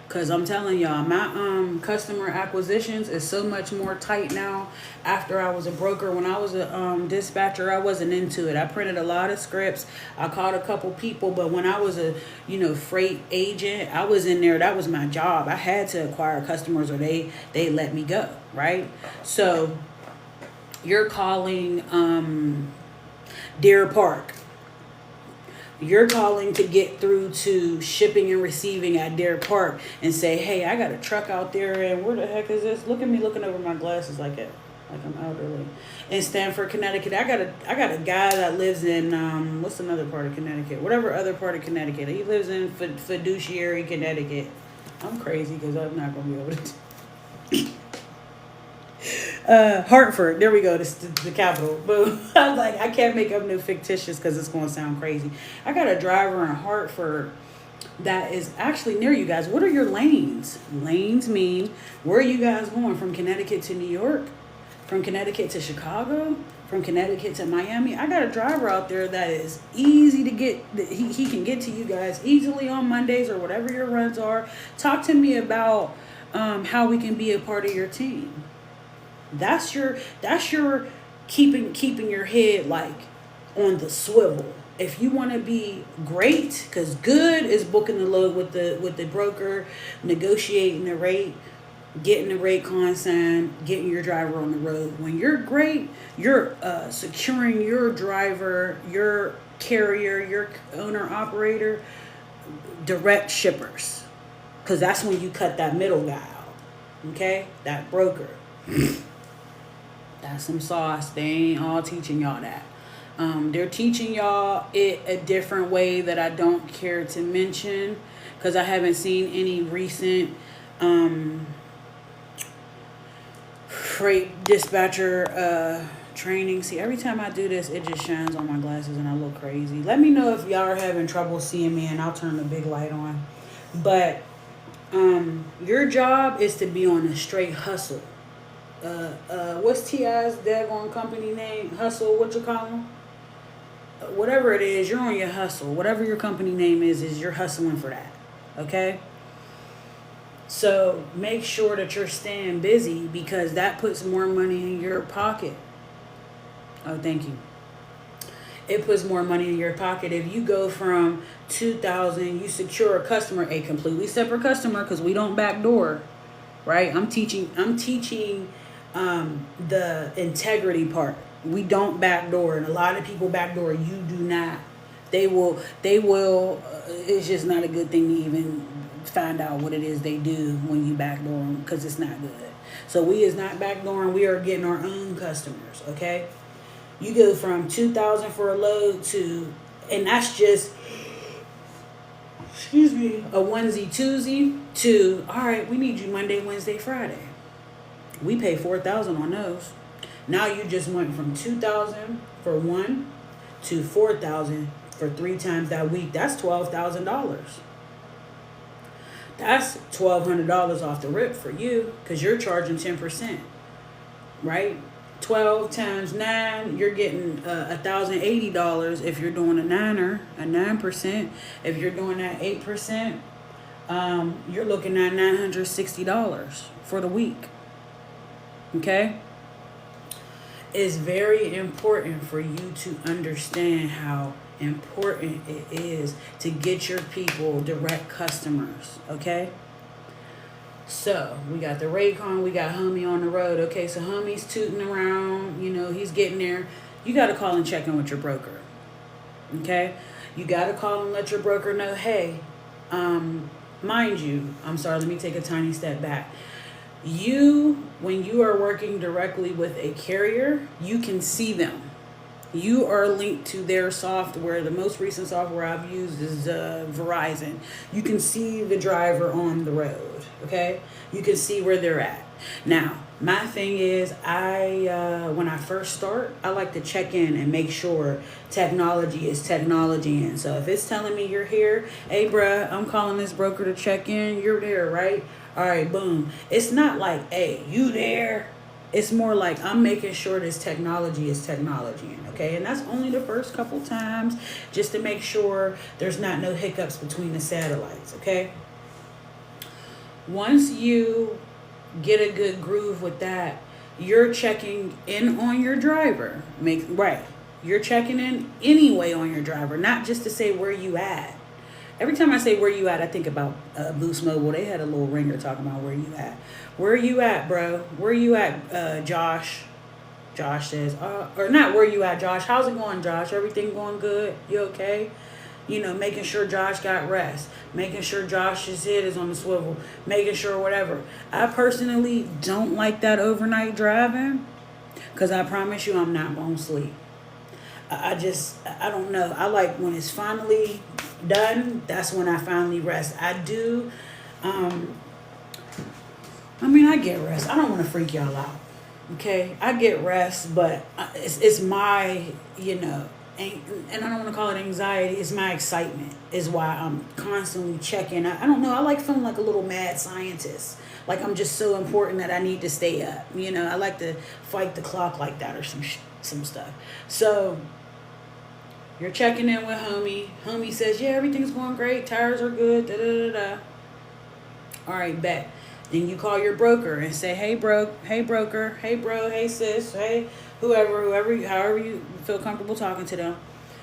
Because I'm telling y'all, my customer acquisitions is so much more tight now after I was a broker. When I was a dispatcher, I wasn't into it. I printed a lot of scripts. I called a couple people. But when I was a, freight agent, I was in there. That was my job. I had to acquire customers or they let me go, right? So you're calling Deer Park. You're calling to get through to shipping and receiving at Deer Park and say, hey, I got a truck out there, and where the heck is this? Look at me looking over my glasses like I'm elderly. In Stamford, Connecticut, I got a guy that lives in what's another part of Connecticut? Whatever other part of Connecticut. He lives in Fiduciary, Connecticut. I'm crazy because I'm not gonna be able to. Hartford. There we go. This the capital. But I was like, I can't make up no fictitious because it's going to sound crazy. I got a driver in Hartford that is actually near you guys. What are your lanes? Lanes mean, where are you guys going? From Connecticut to New York? From Connecticut to Chicago? From Connecticut to Miami? I got a driver out there that is easy to get. He can get to you guys easily on Mondays or whatever your runs are. Talk to me about how we can be a part of your team. That's your keeping your head like on the swivel. If you want to be great, because good is booking the load with the broker, negotiating the rate, getting the rate consigned, getting your driver on the road. When you're great, you're securing your driver, your carrier, your owner operator, direct shippers, because that's when you cut that middle guy out. Okay, that broker. That's some sauce. They ain't all teaching y'all that. They're teaching y'all it a different way that I don't care to mention because I haven't seen any recent freight dispatcher training. See, every time I do this, it just shines on my glasses and I look crazy. Let me know if y'all are having trouble seeing me and I'll turn the big light on. But your job is to be on a straight hustle. What's T.I.'s daggone company name? Hustle, what you call them? Whatever it is, you're on your hustle. Whatever your company name is you're hustling for that. Okay? So make sure that you're staying busy because that puts more money in your pocket. Oh, thank you. It puts more money in your pocket. If you go from 2,000, you secure a customer, a completely separate customer, because we don't backdoor, right? I'm teaching the integrity part. We don't backdoor, and a lot of people backdoor. You do not. They will. It's just not a good thing to even find out what it is they do when you backdoor them, because it's not good. So we is not backdooring. We are getting our own customers. Okay. You go from 2,000 for a load to, and that's just, excuse me, a onesie twosie to, all right, we need you Monday, Wednesday, Friday. We pay 4,000 on those. Now you just went from 2,000 for one to 4,000 for 3 times that week. That's $12,000. That's $1,200 off the rip for you because you're charging 10%, right? 12 times 9, you're getting $1,080 if you're doing a 9%. If you're doing that 8%, you're looking at $960 for the week. Okay? It's very important for you to understand how important it is to get your people direct customers. Okay? So, we got the Raycon, we got Homie on the road. Okay, so Homie's tooting around, he's getting there. You got to call and check in with your broker. Okay? You got to call and let your broker know, hey, mind you, I'm sorry, let me take a tiny step back. When you are working directly with a carrier, you can see them. You are linked to their software. The most recent software I've used is Verizon. You can see the driver on the road. Okay, you can see where they're at. Now, my thing is, when I first start, I like to check in and make sure technology is technology. And so if it's telling me you're here, hey, bruh, I'm calling this broker to check in. You're there, right? All right, boom. It's not like, hey, you there? It's more like I'm making sure this technology is technology. Okay, and that's only the first couple times just to make sure there's not no hiccups between the satellites. Okay. Once you get a good groove with that, you're checking in on your driver. You're checking in anyway on your driver, not just to say where you at. Every time I say where you at, I think about Boost Mobile. They had a little ringer talking about where you at. Where you at, bro? Where you at, Josh? Josh says, or not where you at, Josh. How's it going, Josh? Everything going good? You okay? Making sure Josh got rest. Making sure Josh's head is on the swivel. Making sure whatever. I personally don't like that overnight driving because I promise you I'm not going to sleep. I don't know. I like when it's finally done, that's when I finally rest. I do. I get rest. I don't want to freak y'all out. Okay, I get rest, but it's my, and I don't want to call it anxiety. It's my excitement is why I'm constantly checking. I don't know. I like feeling like a little mad scientist. Like I'm just so important that I need to stay up. I like to fight the clock like that or some stuff. So you're checking in with homie. Homie says, yeah, everything's going great. Tires are good. Da da da da. All right, bet. Then you call your broker and say, hey, hey, broker, hey, bro, hey, sis, hey, whoever, however you feel comfortable talking to them.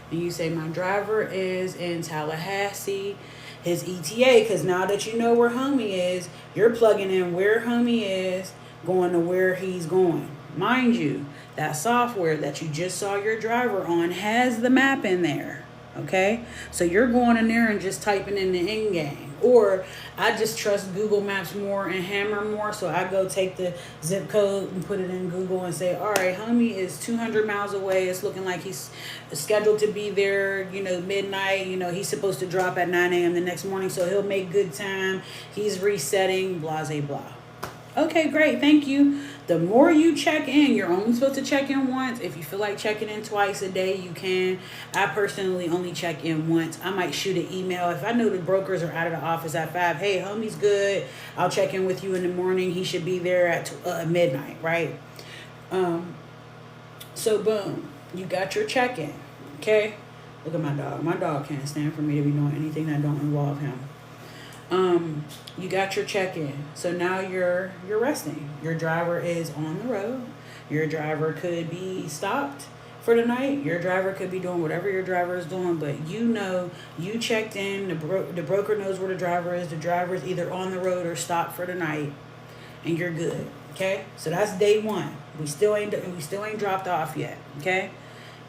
And you say, my driver is in Tallahassee, his ETA, because now that you know where homie is, you're plugging in where homie is, going to where he's going. Mind you, that software that you just saw your driver on has the map in there, okay? So you're going in there and just typing in the end game. Or I just trust Google Maps more and Hammer more, so I go take the zip code and put it in Google and say, all right, homie is 200 miles away. It's looking like he's scheduled to be there, midnight. He's supposed to drop at 9 a.m. the next morning, so he'll make good time. He's resetting, blah, blah, blah. Okay, great. Thank you. The more you check in, you're only supposed to check in once. If you feel like checking in twice a day, you can. I personally only check in once. I might shoot an email. If I know the brokers are out of the office at 5, hey, homie's good. I'll check in with you in the morning. He should be there at midnight, right? So, boom. You got your check-in, okay? Look at my dog. My dog can't stand for me to be doing anything that don't involve him. You got your check-in. So now you're resting. Your driver is on the road. Your driver could be stopped for the night. Your driver could be doing whatever your driver is doing, but you checked in. The broker knows where the driver is. The driver is either on the road or stopped for the night, and you're good. Okay? So that's day 1. We still ain't dropped off yet. Okay?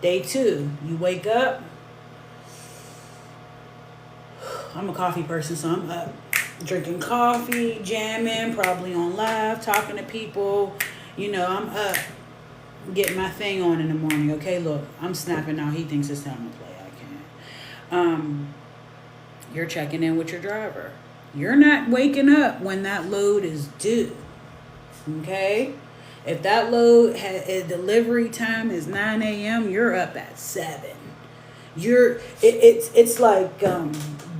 Day 2, you wake up. I'm a coffee person, so I'm up drinking coffee, jamming, probably on live, talking to people. I'm up getting my thing on in the morning. Okay, look, I'm snapping now. He thinks it's time to play. I can't. You're checking in with your driver. You're not waking up when that load is due. Okay? If that load delivery time is 9 a.m., you're up at 7. It's like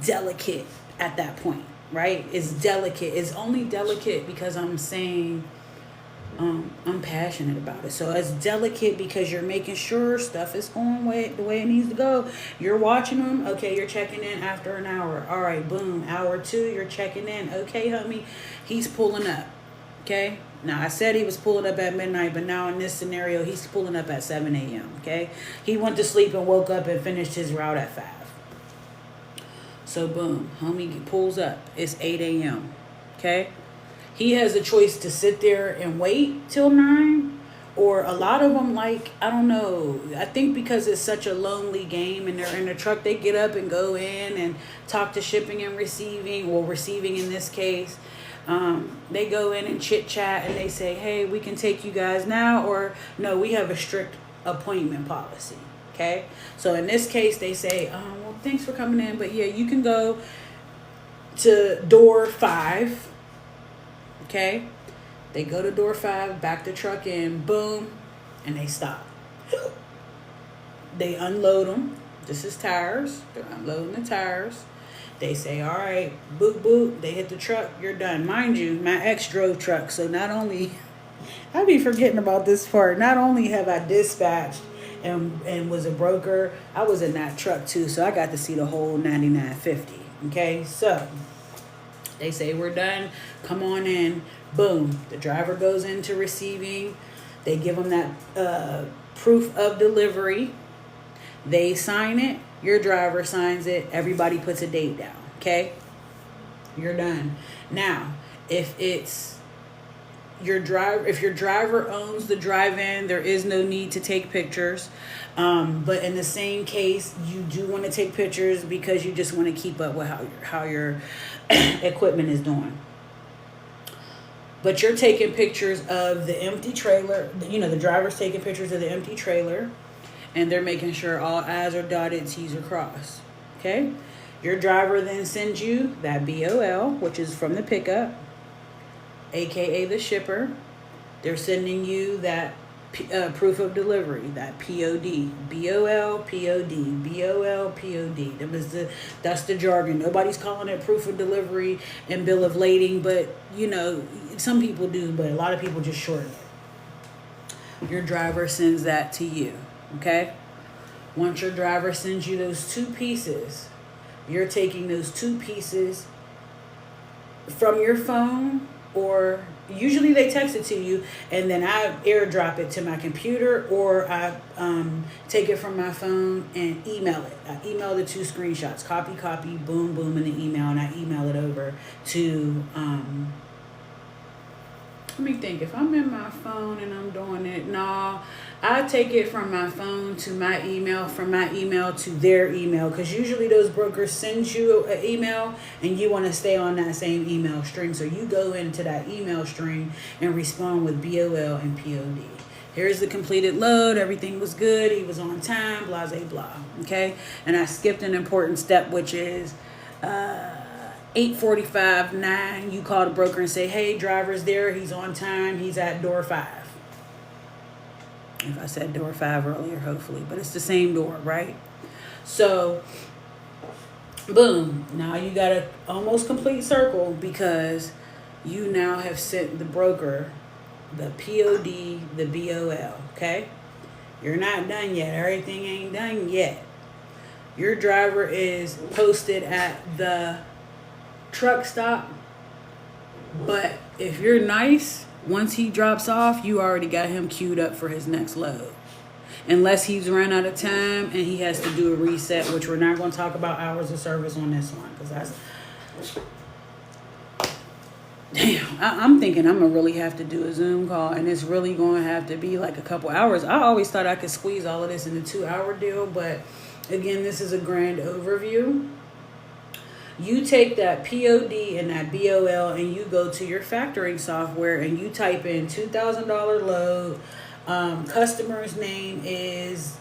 delicate at that point, right? It's delicate. It's only delicate because I'm saying I'm passionate about it. So it's delicate because you're making sure stuff is going the way it needs to go. You're watching them. Okay, you're checking in after an hour. All right, boom. Hour 2, you're checking in. Okay, homie, he's pulling up. Okay? Now, I said he was pulling up at midnight, but now in this scenario, he's pulling up at 7 a.m., okay? He went to sleep and woke up and finished his route at 5. So, boom, homie pulls up. It's 8 a.m., okay? He has a choice to sit there and wait till 9, or a lot of them, I don't know. I think because it's such a lonely game and they're in the truck, they get up and go in and talk to shipping and receiving, or receiving in this case. They go in and chit chat and they say, hey, we can take you guys now, or no, we have a strict appointment policy. Okay. So in this case, they say, well, thanks for coming in, but yeah, you can go to door 5. Okay. They go to door 5, back the truck in, boom, and they stop. They unload them. This is tires. They're unloading the tires. They say, all right, boop, boop. They hit the truck. You're done. Mind you, my ex drove truck. So not only, I be forgetting about this part. Not only have I dispatched and was a broker, I was in that truck too. So I got to see the whole 9950. Okay. So they say, we're done. Come on in. Boom. The driver goes into receiving. They give them that proof of delivery. They sign it. Your driver signs it. Everybody puts a date down. Okay? You're done. Now, if your driver owns the drive-in, there is no need to take pictures. But in the same case, you do want to take pictures because you just want to keep up with how your equipment is doing. But you're taking pictures of the empty trailer. The driver's taking pictures of the empty trailer. And they're making sure all I's are dotted, T's are crossed. Okay? Your driver then sends you that BOL, which is from the pickup, aka the shipper. They're sending you that proof of delivery, that POD, BOL, POD, BOL, POD. That's the jargon. Nobody's calling it proof of delivery and bill of lading, but you know, some people do, but a lot of people just shorten it. Your driver sends that to you, okay? Once your driver sends you those 2 pieces, you're taking those 2 pieces from your phone, or usually they text it to you, and then I airdrop it to my computer, or I take it from my phone and email it. I email the 2 screenshots, copy, boom, boom in the email, and I email it over to, let me think, if I'm in my phone and I'm doing it, no, I take it from my phone to my email, from my email to their email, because usually those brokers send you an email and you want to stay on that same email string. So you go into that email string and respond with BOL and POD. Here's the completed load. Everything was good. He was on time, blah, blah, blah. Okay. And I skipped an important step, which is 8:45, 9. You call the broker and say, hey, driver's there. He's on time. He's at door 5. If I said door 5 earlier, hopefully. But it's the same door, right? So, boom. Now you got a almost complete circle, because you now have sent the broker the POD, the BOL, okay? You're not done yet. Everything ain't done yet. Your driver is posted at the truck stop, but if you're nice, once he drops off, you already got him queued up for his next load, unless he's run out of time and he has to do a reset, which we're not going to talk about hours of service on this one, because that's, damn, I'm thinking I'm gonna really have to do a Zoom call, and it's really going to have to be like a couple hours. I always thought I could squeeze all of this in a 2-hour deal, but again, this is a grand overview. You take that POD and that BOL and you go to your factoring software and you type in $2,000 load. Customer's name is,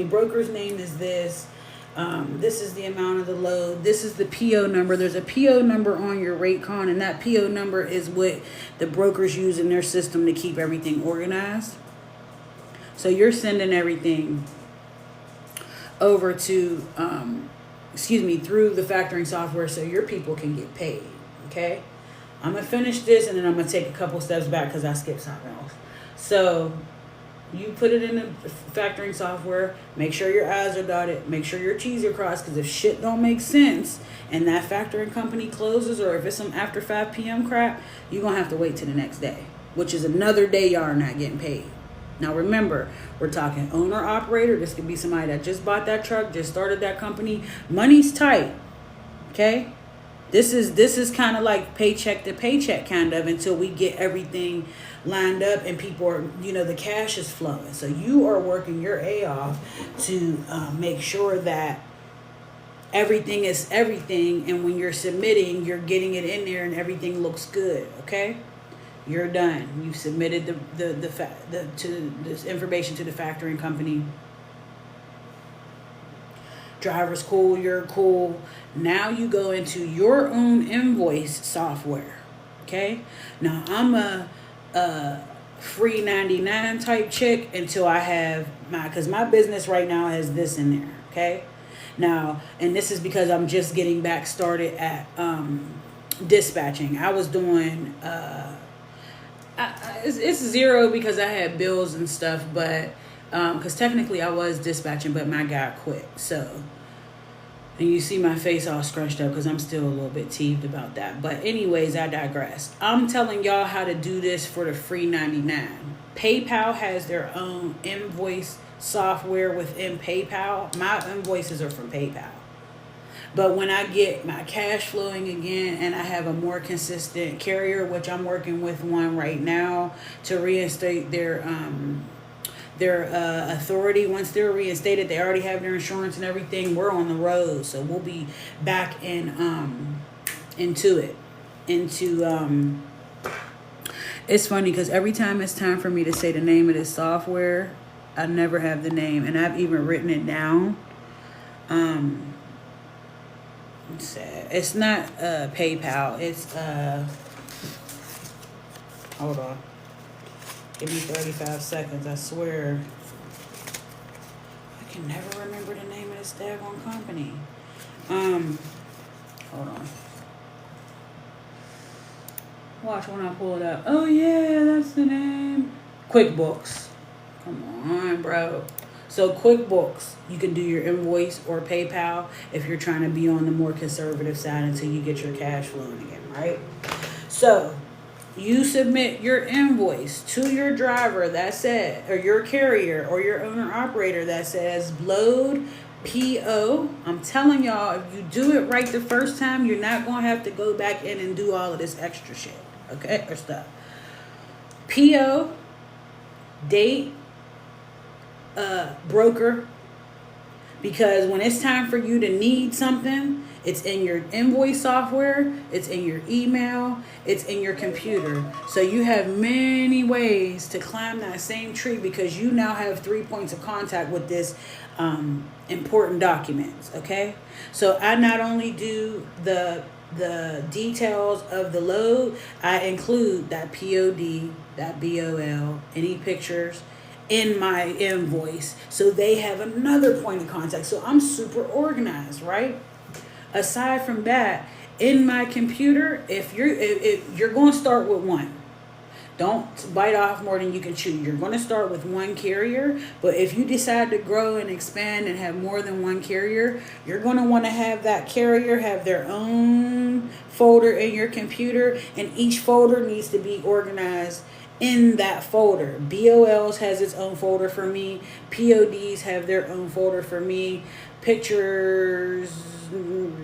broker's name is this. This is the amount of the load. This is the PO number. There's a PO number on your rate con, and that PO number is what the brokers use in their system to keep everything organized. So you're sending everything over to, through the factoring software so your people can get paid, okay? I'm going to finish this, and then I'm going to take a couple steps back because I skipped something else. So you put it in the factoring software, make sure your I's are dotted, make sure your T's are crossed, because if shit don't make sense and that factoring company closes, or if it's some after 5 p.m. crap, you're going to have to wait till the next day, which is another day y'all are not getting paid. Now remember, we're talking owner-operator. This could be somebody that just bought that truck, just started that company. Money's tight, okay? This is kind of like paycheck to paycheck kind of, until we get everything lined up and people are, the cash is flowing. So you are working your A off to make sure that everything is everything, and when you're submitting, you're getting it in there and everything looks good, okay? You're done. You've submitted this information to the factoring company. Driver's cool. You're cool. Now you go into your own invoice software. Okay. Now I'm a free 99 type chick until I have because my business right now has this in there. Okay. Now, and this is because I'm just getting back started at dispatching. I was doing it's zero because I had bills and stuff, but because technically I was dispatching, but my guy quit. So, and you see my face all scrunched up because I'm still a little bit teeved about that. But anyways, I digress. I'm telling y'all how to do this for the free 99. PayPal has their own invoice software within PayPal. My invoices are from PayPal. But when I get my cash flowing again and I have a more consistent carrier, which I'm working with one right now to reinstate their authority. Once they're reinstated, they already have their insurance and everything. We're on the road, so we'll be back into it. It's funny because every time it's time for me to say the name of this software, I never have the name, and I've even written it down. It's not PayPal. It's hold on. Give me 35 seconds. I swear. I can never remember the name of this daggone company. Hold on. Watch when I pull it up. Oh yeah, that's the name. QuickBooks. Come on, bro. So QuickBooks, you can do your invoice or PayPal if you're trying to be on the more conservative side until you get your cash flowing again, right? So you submit your invoice to your driver that said, or your carrier or your owner operator that says load PO. I'm telling y'all, if you do it right the first time, you're not going to have to go back in and do all of this extra shit, okay, or stuff. PO, date, broker, because when it's time for you to need something, it's in your invoice software, it's in your email, it's in your computer. So you have many ways to climb that same tree because you now have 3 points of contact with this important documents, okay? So I not only do the details of the load, I include that POD, that BOL, any pictures in my invoice. So they have another point of contact. So I'm super organized, right? Aside from that, in my computer, if you're going to start with one, don't bite off more than you can chew. You're going to start with one carrier, but if you decide to grow and expand and have more than one carrier, you're going to want to have that carrier have their own folder in your computer, and each folder needs to be organized in that folder. BOLs has its own folder for me. PODs have their own folder for me. Pictures,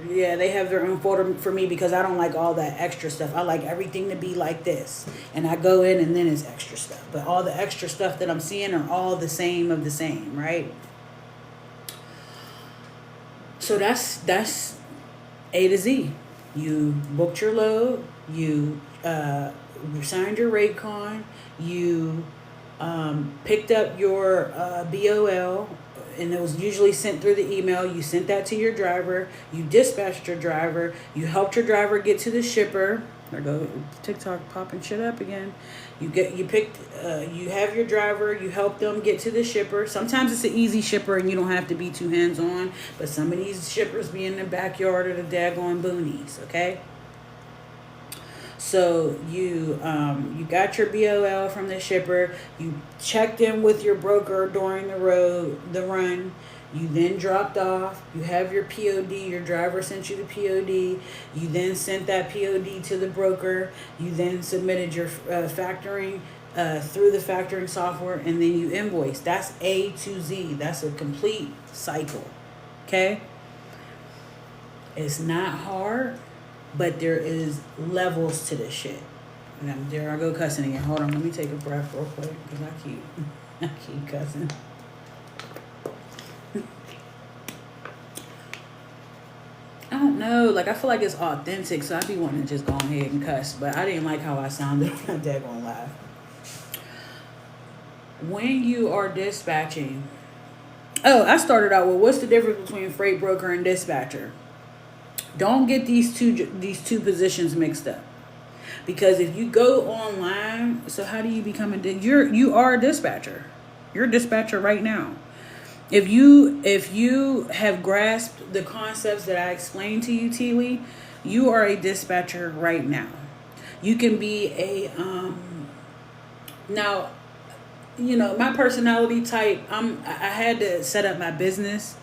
yeah, they have their own folder for me because I don't like all that extra stuff. I like everything to be like this. And I go in and then it's extra stuff. But all the extra stuff that I'm seeing are all the same of the same, right? So that's A to Z. You booked your load, you signed your rate con, you picked up your BOL, and it was usually sent through the email. You sent that to your driver. You dispatched your driver. You helped your driver get to the shipper. There go TikTok popping shit up again. You have your driver. You help them get to the shipper. Sometimes it's an easy shipper and you don't have to be too hands on. But some of these shippers be in the backyard of the daggone boonies. Okay. So you got your BOL from the shipper. You checked in with your broker during the run. You then dropped off. You have your POD. Your driver sent you the POD. You then sent that POD to the broker. You then submitted your factoring through the factoring software, and then you invoice. That's A to Z. That's a complete cycle. Okay? It's not hard. But there is levels to this shit. And there I go cussing again. Hold on, let me take a breath real quick because I keep cussing. I don't know. Like, I feel like it's authentic, so I be wanting to just go ahead and cuss. But I didn't like how I sounded. I'm dead gonna laugh. When you are dispatching, I started out with what's the difference between freight broker and dispatcher? Don't get these two positions mixed up, because if you go online, so how do you become you are a dispatcher? You're a dispatcher right now. If you have grasped the concepts that I explained to you, Tiwi, you are a dispatcher right now. You can be a now, my personality type. I had to set up my business.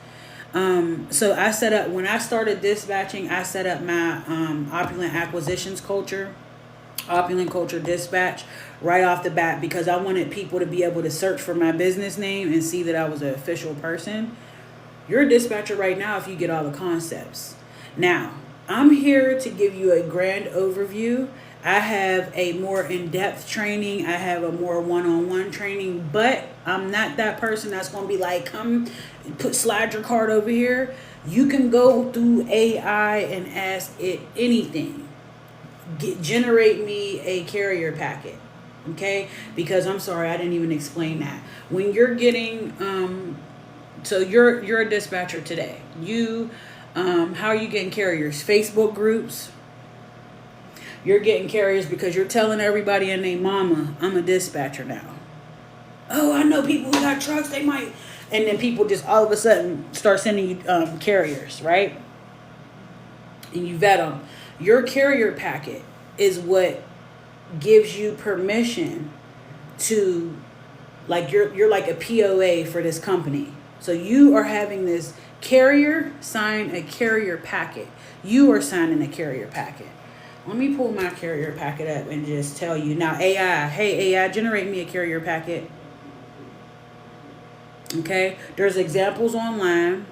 So when I started dispatching, I set up my Opulent acquisitions culture, Opulent culture dispatch right off the bat, because I wanted people to be able to search for my business name and see that I was an official person. You're a dispatcher right now if you get all the concepts. Now, I'm here to give you a grand overview. I have a more in-depth training. I have a more one-on-one training, but I'm not that person that's going to be like, come slide your card over here. You can go through AI and ask it anything. Generate me a carrier packet. Okay? Because I'm sorry, I didn't even explain that. When you're getting, so you're a dispatcher today. How are you getting carriers? Facebook groups. You're getting carriers because you're telling everybody and their mama, I'm a dispatcher now. know people who got trucks, they might. And then people just all of a sudden start sending you carriers, right? And you vet them. Your carrier packet is what gives you permission to, like, you're like a POA for this company. So you are having this carrier sign a carrier packet. You are signing a carrier packet. Let me pull my carrier packet up and just tell you. Now, AI, hey, AI, generate me a carrier packet. Okay, there's examples online.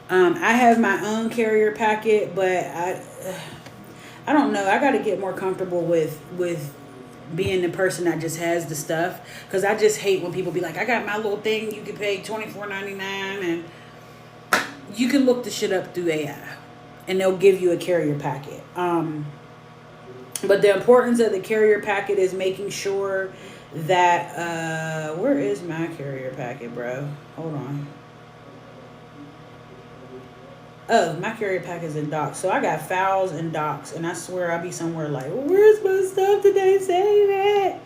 I have my own carrier packet, but I don't know. I got to get more comfortable with being the person that just has the stuff, because I just hate when people be like, I got my little thing. You can pay $24.99, and you can look the shit up through AI, and they'll give you a carrier packet. But the importance of the carrier packet is making sure that where is my carrier packet, bro? Hold on. Oh, my carrier packet is in docs. So I got files and docs, and I swear I'll be somewhere like, well, where's my stuff? Did they say that?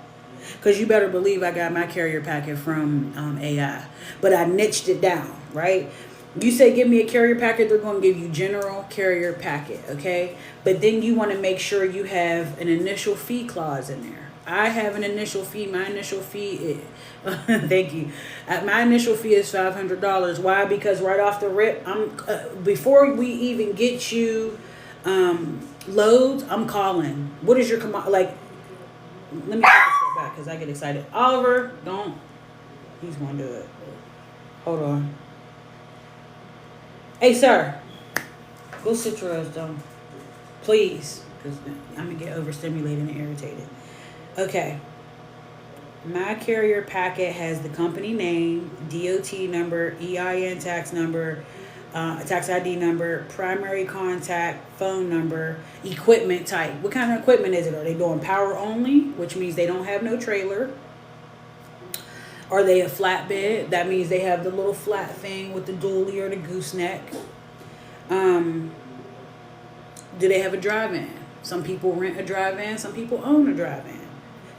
Because you better believe I got my carrier packet from AI, but I niched it down, right? You say give me a carrier packet, they're going to give you general carrier packet, okay? But then you want to make sure you have an initial fee clause in there. I have an initial fee. My initial fee is, thank you. My initial fee is $500. Why? Because right off the rip, before we even get you loads, I'm calling. What is your command? Like, let me take a step back because I get excited. Oliver, don't. He's going to do it. Hold on. Hey, sir. Go sit your ass down. Please. Because I'm going to get overstimulated and irritated. Okay. My carrier packet has the company name, DOT number, EIN tax number, tax ID number, primary contact, phone number, equipment type. What kind of equipment is it? Are they doing power only, which means they don't have no trailer? Are they a flatbed? That means they have the little flat thing with the dually or the gooseneck. Do they have a drive-in? Some people rent a drive-in. Some people own a drive-in.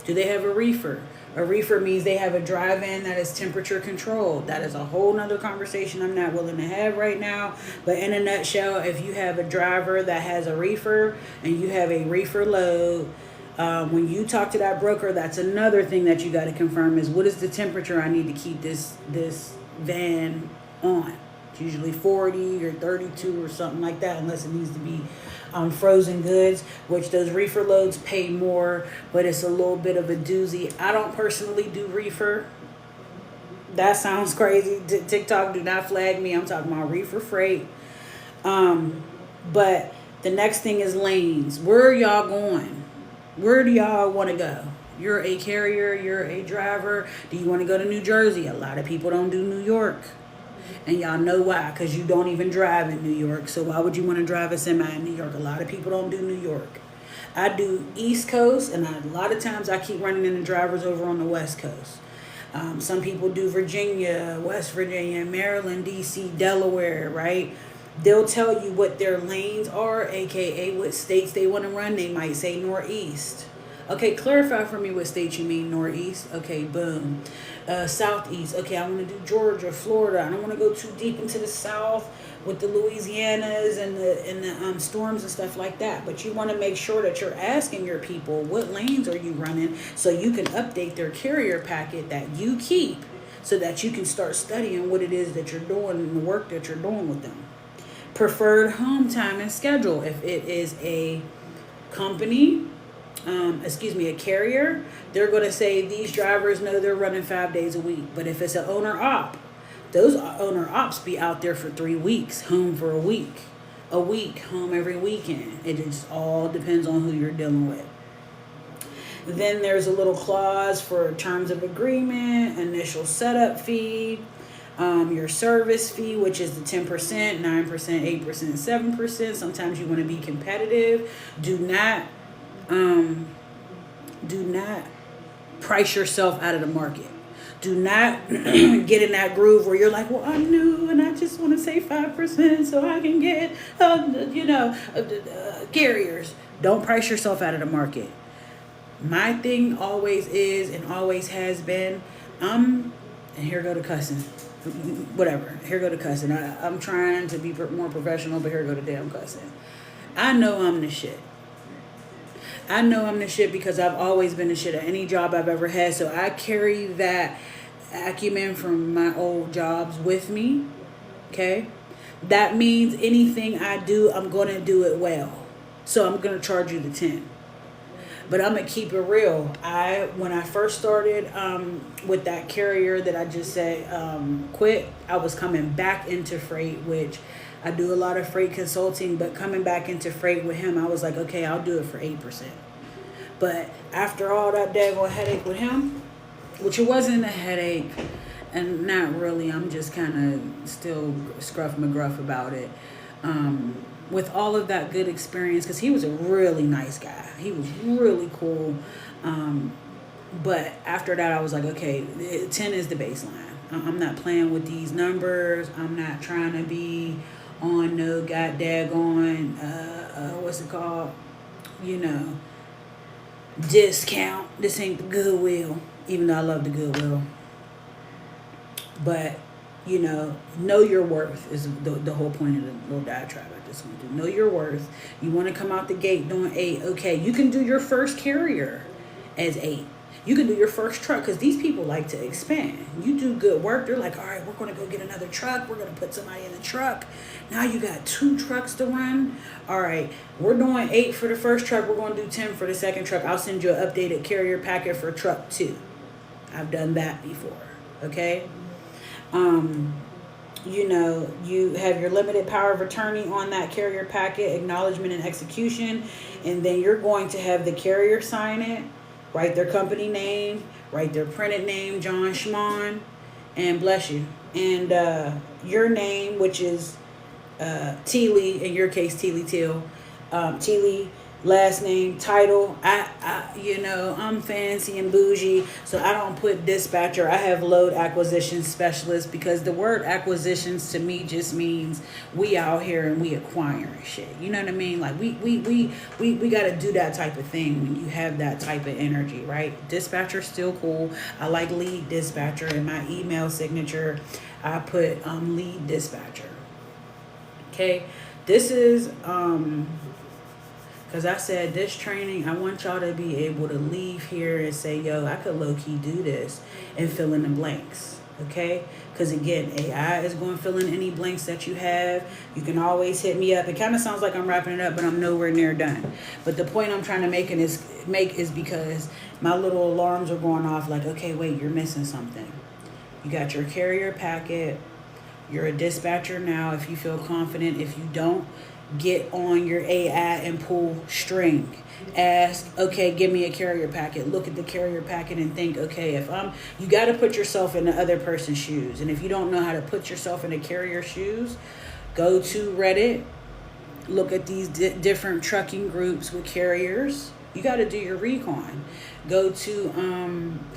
Do they have a reefer? A reefer means they have a drive-in that is temperature controlled. That is a whole nother conversation I'm not willing to have right now. But in a nutshell, if you have a driver that has a reefer and you have a reefer load, when you talk to that broker, that's another thing that you got to confirm is what is the temperature I need to keep this van on. It's usually 40 or 32 or something like that, unless it needs to be frozen goods, which those reefer loads pay more, but it's a little bit of a doozy. I don't personally do reefer. That sounds crazy. TikTok, do not flag me. I'm talking about reefer freight. But the next thing is lanes. Where are y'all going? Where do y'all want to go? You're a carrier. You're a driver. Do you want to go to New Jersey? A lot of people don't do New York. And y'all know why, because you don't even drive in New York. So why would you want to drive a semi in New York? A lot of people don't do New York. I do East Coast, and a lot of times I keep running into drivers over on the West Coast. Some people do Virginia, West Virginia, Maryland, D.C., Delaware, right? They'll tell you what their lanes are, a.k.a. what states they want to run. They might say Northeast. Okay, clarify for me what state you mean, Northeast. Okay, boom. Southeast. Okay, I want to do Georgia, Florida. I don't want to go too deep into the South with the Louisianas and the storms and stuff like that. But you want to make sure that you're asking your people what lanes are you running so you can update their carrier packet that you keep so that you can start studying what it is that you're doing and the work that you're doing with them. Preferred home time and schedule. If it is a company, a carrier, they're going to say these drivers know they're running 5 days a week. But if it's an owner op, those owner ops be out there for 3 weeks, home for a week, home every weekend. It just all depends on who you're dealing with. Then there's a little clause for terms of agreement, initial setup fee, your service fee, which is the 10%, 9%, 8%, 7%. Sometimes you want to be competitive. Do not price yourself out of the market. Do not get in that groove where you're like, well, I'm new and I just want to say 5% so I can get, carriers. Don't price yourself out of the market. My thing always is and always has been, And here go to cussing. Whatever. Here go to cussing. I'm trying to be more professional, but here go to damn cussing. I know I'm the shit. I know I'm the shit because I've always been the shit at any job I've ever had. So I carry that acumen from my old jobs with me. Okay? That means anything I do, I'm going to do it well. So I'm going to charge you the 10. But I'm going to keep it real. When I first started with that carrier that I just said quit, I was coming back into freight, which I do a lot of freight consulting, but coming back into freight with him, I was like, okay, I'll do it for 8%. But after all that daggone headache with him, which it wasn't a headache, and not really, I'm just kind of still scruff McGruff about it. With all of that good experience, because he was a really nice guy. He was really cool. But after that, I was like, okay, 10 is the baseline. I'm not playing with these numbers. I'm not trying to be on no daggone, what's it called? Discount. This ain't the Goodwill, even though I love the Goodwill. But, know your worth is the whole point of the little diatribe I just went through. Know your worth. You want to come out the gate doing 8. Okay, you can do your first carrier as 8. You can do your first truck because these people like to expand. You do good work. They're like, all right, we're going to go get another truck. We're going to put somebody in the truck. Now you got 2 trucks to run. All right, we're doing 8 for the first truck. We're going to do 10 for the second truck. I'll send you an updated carrier packet for truck 2. I've done that before. Okay. You have your limited power of attorney on that carrier packet, acknowledgement and execution, and then you're going to have the carrier sign it, write their company name, write their printed name, John Schmon, and bless you. And your name, which is Teely, in your case, Teely Till, Teely, last name, title. I'm fancy and bougie, so I don't put dispatcher. I have load acquisition specialist because the word acquisitions to me just means we out here and we acquiring shit. You know what I mean? Like we got to do that type of thing when you have that type of energy, right? Dispatcher still cool. I like lead dispatcher. In my email signature, I put lead dispatcher. Okay, this is because I said this training, I want y'all to be able to leave here and say, yo, I could low-key do this and fill in the blanks, okay? Because, again, AI is going to fill in any blanks that you have. You can always hit me up. It kind of sounds like I'm wrapping it up, but I'm nowhere near done. But the point I'm trying to make is because my little alarms are going off like, okay, wait, you're missing something. You got your carrier packet. You're a dispatcher now if you feel confident. If you don't, get on your AI and pull string. Ask, okay, give me a carrier packet. Look at the carrier packet and think, okay, you got to put yourself in the other person's shoes. And if you don't know how to put yourself in the carrier shoes, go to Reddit, look at these different trucking groups with carriers. You got to do your recon. Go to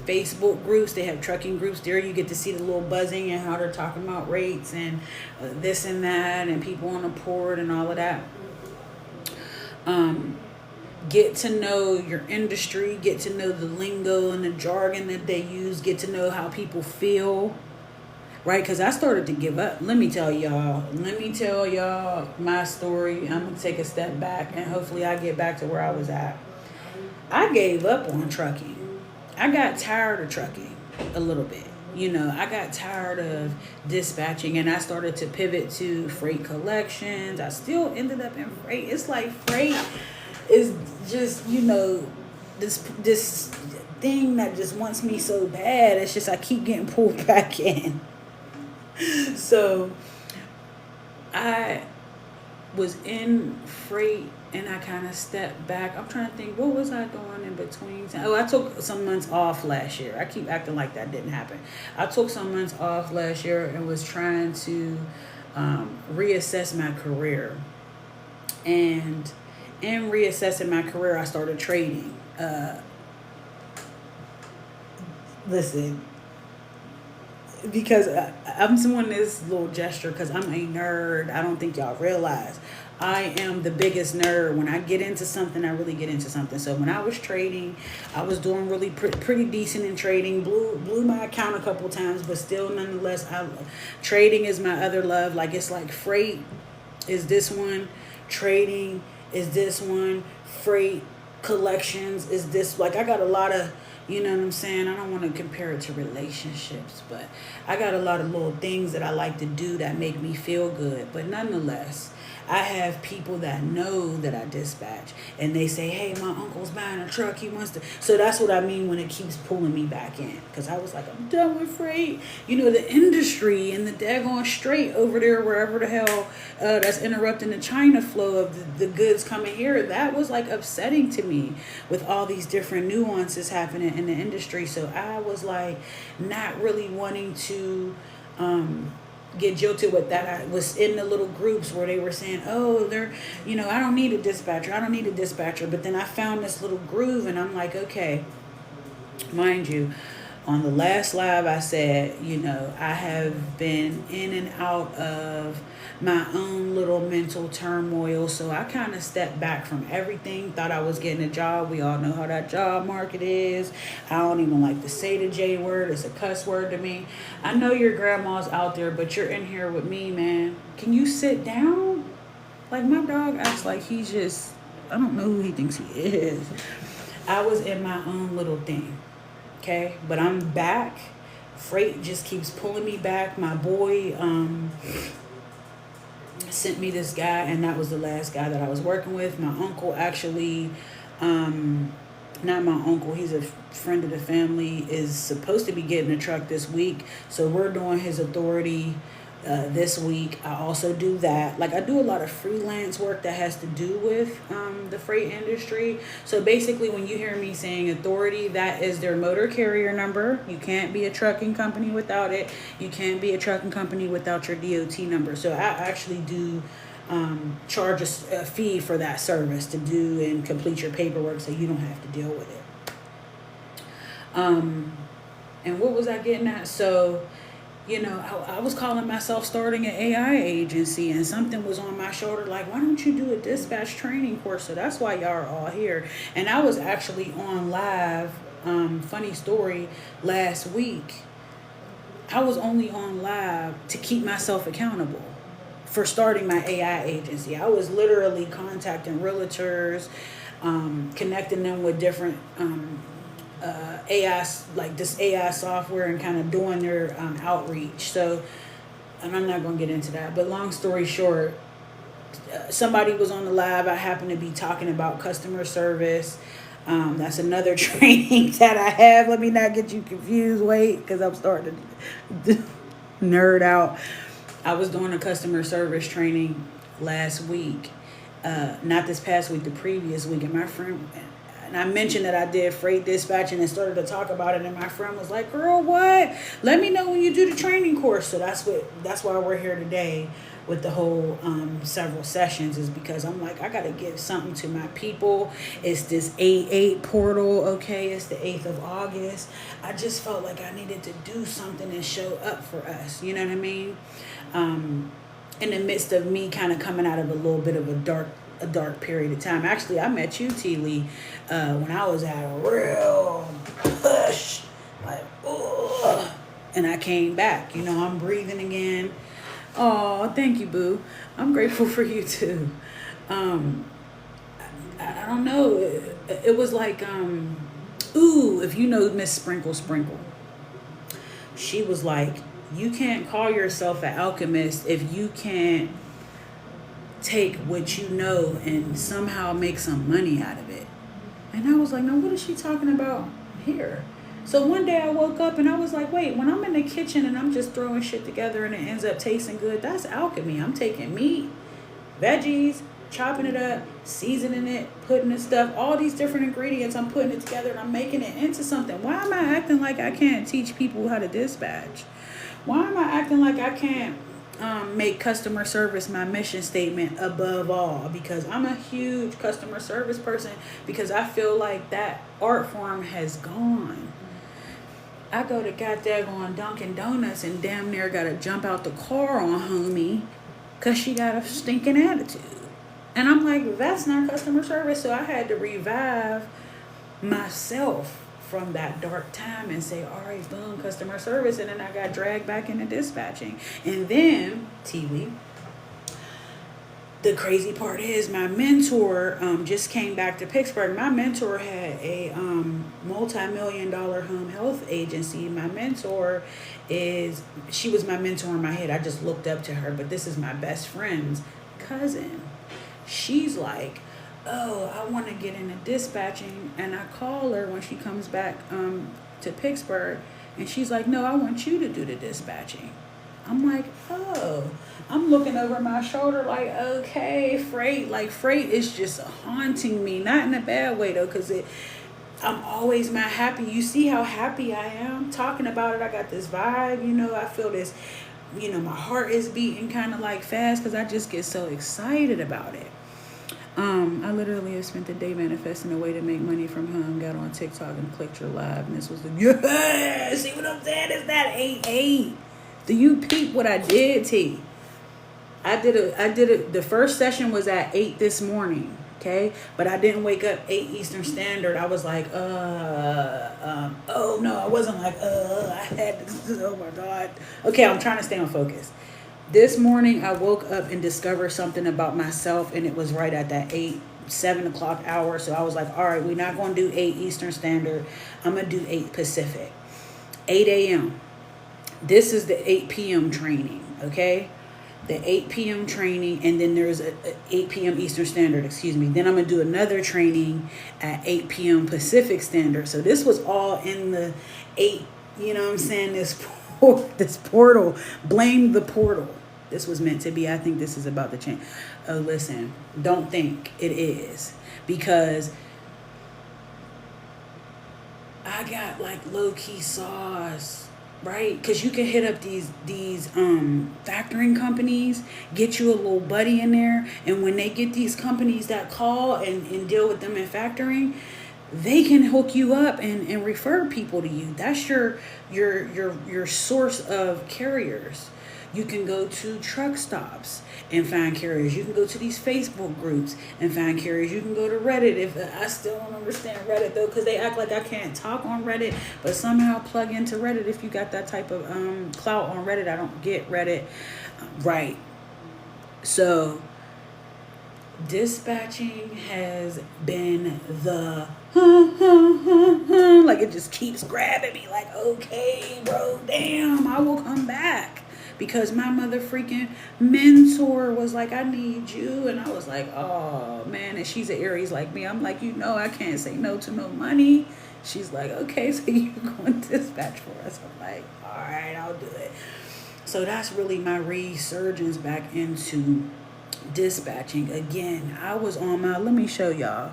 Facebook groups. They have trucking groups there. You get to see the little buzzing and how they're talking about rates and this and that and people on the port and all of that. Get to know your industry. Get to know the lingo and the jargon that they use. Get to know how people feel. Right? Because I started to give up. Let me tell y'all my story. I'm going to take a step back and hopefully I get back to where I was at. I gave up on trucking. I got tired of trucking a little bit. I got tired of dispatching and I started to pivot to freight collections. I still ended up in freight. It's like freight is just, this thing that just wants me so bad. It's just I keep getting pulled back in. So I was in freight and I kind of stepped back. I'm trying to think, what was I doing in between? I took some months off last year. I keep acting like that didn't happen. I took some months off last year and was trying to reassess my career. And in reassessing my career, I started trading. Listen, because I'm doing this little gesture because I'm a nerd. I don't think y'all realize I am the biggest nerd. When I get into something, I really get into something. So when I was trading, I was doing really pretty decent in trading. Blew my account a couple times, but still, nonetheless, trading is my other love. Like, it's like freight is this one, trading is this one, freight collections is this. Like, I got a lot of, you know what I'm saying? I don't want to compare it to relationships, but I got a lot of little things that I like to do that make me feel good. But nonetheless, I have people that know that I dispatch, and they say, hey, my uncle's buying a truck. He wants to. So that's what I mean when it keeps pulling me back in. Because I was like, I'm done with freight. You know, the industry and the daggone straight over there, wherever the hell that's interrupting the China flow of the goods coming here. That was like upsetting to me with all these different nuances happening in the industry. So I was like not really wanting to get jilted with that. I was in the little groups where they were saying, oh, they're, you know, I don't need a dispatcher. I don't need a dispatcher. But then I found this little groove, and I'm like, okay, mind you, on the last live, I said, you know, I have been in and out of my own little mental turmoil. So I kind of stepped back from everything, thought I was getting a job. We all know how that job market is. I don't even like to say the J word. It's a cuss word to me. I know your grandma's out there, but you're in here with me, man. Can you sit down? Like, my dog acts like he's just, I don't know who he thinks he is. I was in my own little thing. Okay, but I'm back. Freight just keeps pulling me back. My boy sent me this guy, and that was the last guy that I was working with. My uncle actually, not my uncle, he's a friend of the family, is supposed to be getting a truck this week. So we're doing his authority this week. I also do that. Like, I do a lot of freelance work that has to do with the freight industry. So basically, when you hear me saying authority, that is their motor carrier number. You can't be a trucking company without it. You can't be a trucking company without your DOT number. So I actually do charge a fee for that service to do and complete your paperwork, so you don't have to deal with it. And what was I getting at? So, you know, I was calling myself starting an AI agency, and something was on my shoulder like, why don't you do a dispatch training course? So that's why y'all are all here. And I was actually on live, funny story, last week. I was only on live to keep myself accountable for starting my AI agency. I was literally contacting realtors, connecting them with different AI, like this AI software, and kind of doing their outreach. So, and I'm not going to get into that, but long story short, somebody was on the live. I happened to be talking about customer service. That's another training that I have. Let me not get you confused. Wait, because I'm starting to nerd out. I was doing a customer service training last week. Not this past week, the previous week. And my friend, and I mentioned that I did freight dispatching and started to talk about it. And my friend was like, girl, what? Let me know when you do the training course. So that's why we're here today with the whole several sessions, is because I'm like, I got to give something to my people. It's this 8/8 portal, okay? It's the 8th of August. I just felt like I needed to do something and show up for us. You know what I mean? In the midst of me kind of coming out of a little bit of a dark period of time. Actually, I met you, T. Lee, when I was at a real push, like, oh, and I came back. You know, I'm breathing again. Oh, thank you, boo. I'm grateful for you too. I don't know. It was like, if you know Miss Sprinkle, she was like, you can't call yourself an alchemist if you can't take what you know and somehow make some money out of it. And I was like, no, what is she talking about here? So one day I woke up and I was like, wait, when I'm in the kitchen and I'm just throwing shit together and it ends up tasting good, that's alchemy. I'm taking meat, veggies, chopping it up, seasoning it, putting the stuff, all these different ingredients, I'm putting it together and I'm making it into something. Why am I acting like I can't teach people how to dispatch? Why am I acting like I can't make customer service my mission statement above all? Because I'm a huge customer service person, because I feel like that art form has gone. I go to goddamn Dunkin' Donuts and damn near got to jump out the car on homie because she got a stinking attitude. And I'm like, that's not customer service. So I had to revive myself from that dark time and say, all right, boom, customer service. And then I got dragged back into dispatching. And then, T-Lee, the crazy part is my mentor just came back to Pittsburgh. My mentor had a multi-million-dollar home health agency. My mentor she was my mentor in my head. I just looked up to her, but this is my best friend's cousin. She's like, oh, I want to get into dispatching. And I call her when she comes back to Pittsburgh, and she's like, no, I want you to do the dispatching. I'm like, oh. I'm looking over my shoulder like, okay, freight is just haunting me. Not in a bad way, though, because I'm always my happy. You see how happy I am talking about it. I got this vibe, I feel this, my heart is beating kind of like fast because I just get so excited about it. I literally have spent the day manifesting a way to make money from home. Got on TikTok and clicked your live, and this was the see what I'm saying? It's that 8-8. Do you peep what I did, T? I did it. The first session was at 8 this morning. Okay. But I didn't wake up 8 Eastern Standard. I was like, oh no, I wasn't like, I had to, oh my God. Okay. I'm trying to stay on focus. This morning I woke up and discovered something about myself, and it was right at that 7 o'clock hour. So I was like, all right, we're not going to do 8 Eastern Standard. I'm going to do 8 Pacific, 8 a.m. This is the 8 p.m. training. Okay. The 8 p.m. training, and then there's a 8 p.m. Eastern Standard, Then I'm going to do another training at 8 p.m. Pacific Standard. So this was all in the 8, this portal. Blame the portal. This was meant to be. I think this is about to change. Oh, listen, don't think it is, because I got like low-key sauce. Right? Because you can hit up these factoring companies, get you a little buddy in there, and when they get these companies that call and deal with them in factoring, they can hook you up and refer people to you. That's your source of carriers. You can go to truck stops and find carriers. You can go to these Facebook groups and find carriers. You can go to Reddit. If I still don't understand Reddit, though, because they act like I can't talk on Reddit, but somehow plug into Reddit if you got that type of clout on Reddit. I don't get Reddit. Right. So dispatching has been the like, it just keeps grabbing me like, okay, bro, damn, I will come back. Because my mother freaking mentor was like, I need you. And I was like, oh, man. And she's an Aries like me. I'm like, I can't say no to no money. She's like, okay, so you're going to dispatch for us. I'm like, all right, I'll do it. So that's really my resurgence back into dispatching. Again, I was on my, let me show y'all.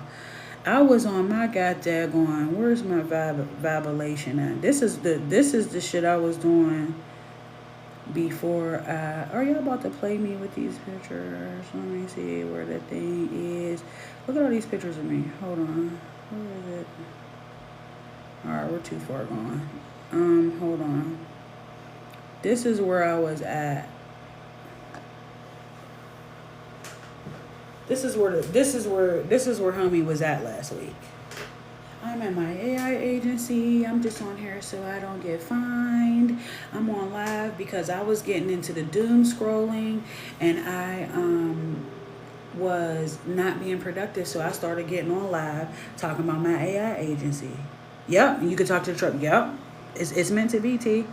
I was on my goddamn, where's my vibration at? This is the shit I was doing before are y'all about to play me with these pictures? Let me see where the thing is. Look at all these pictures of me. Hold on. Where is it? Alright, we're too far gone. Hold on. This is where I was at. This is where homie was at last week. I'm at my AI agency. I'm just on here so I don't get fined. I'm on live because I was getting into the doom scrolling, and I was not being productive. So I started getting on live talking about my AI agency. Yep, you can talk to the truck. Yep, it's meant to be, T.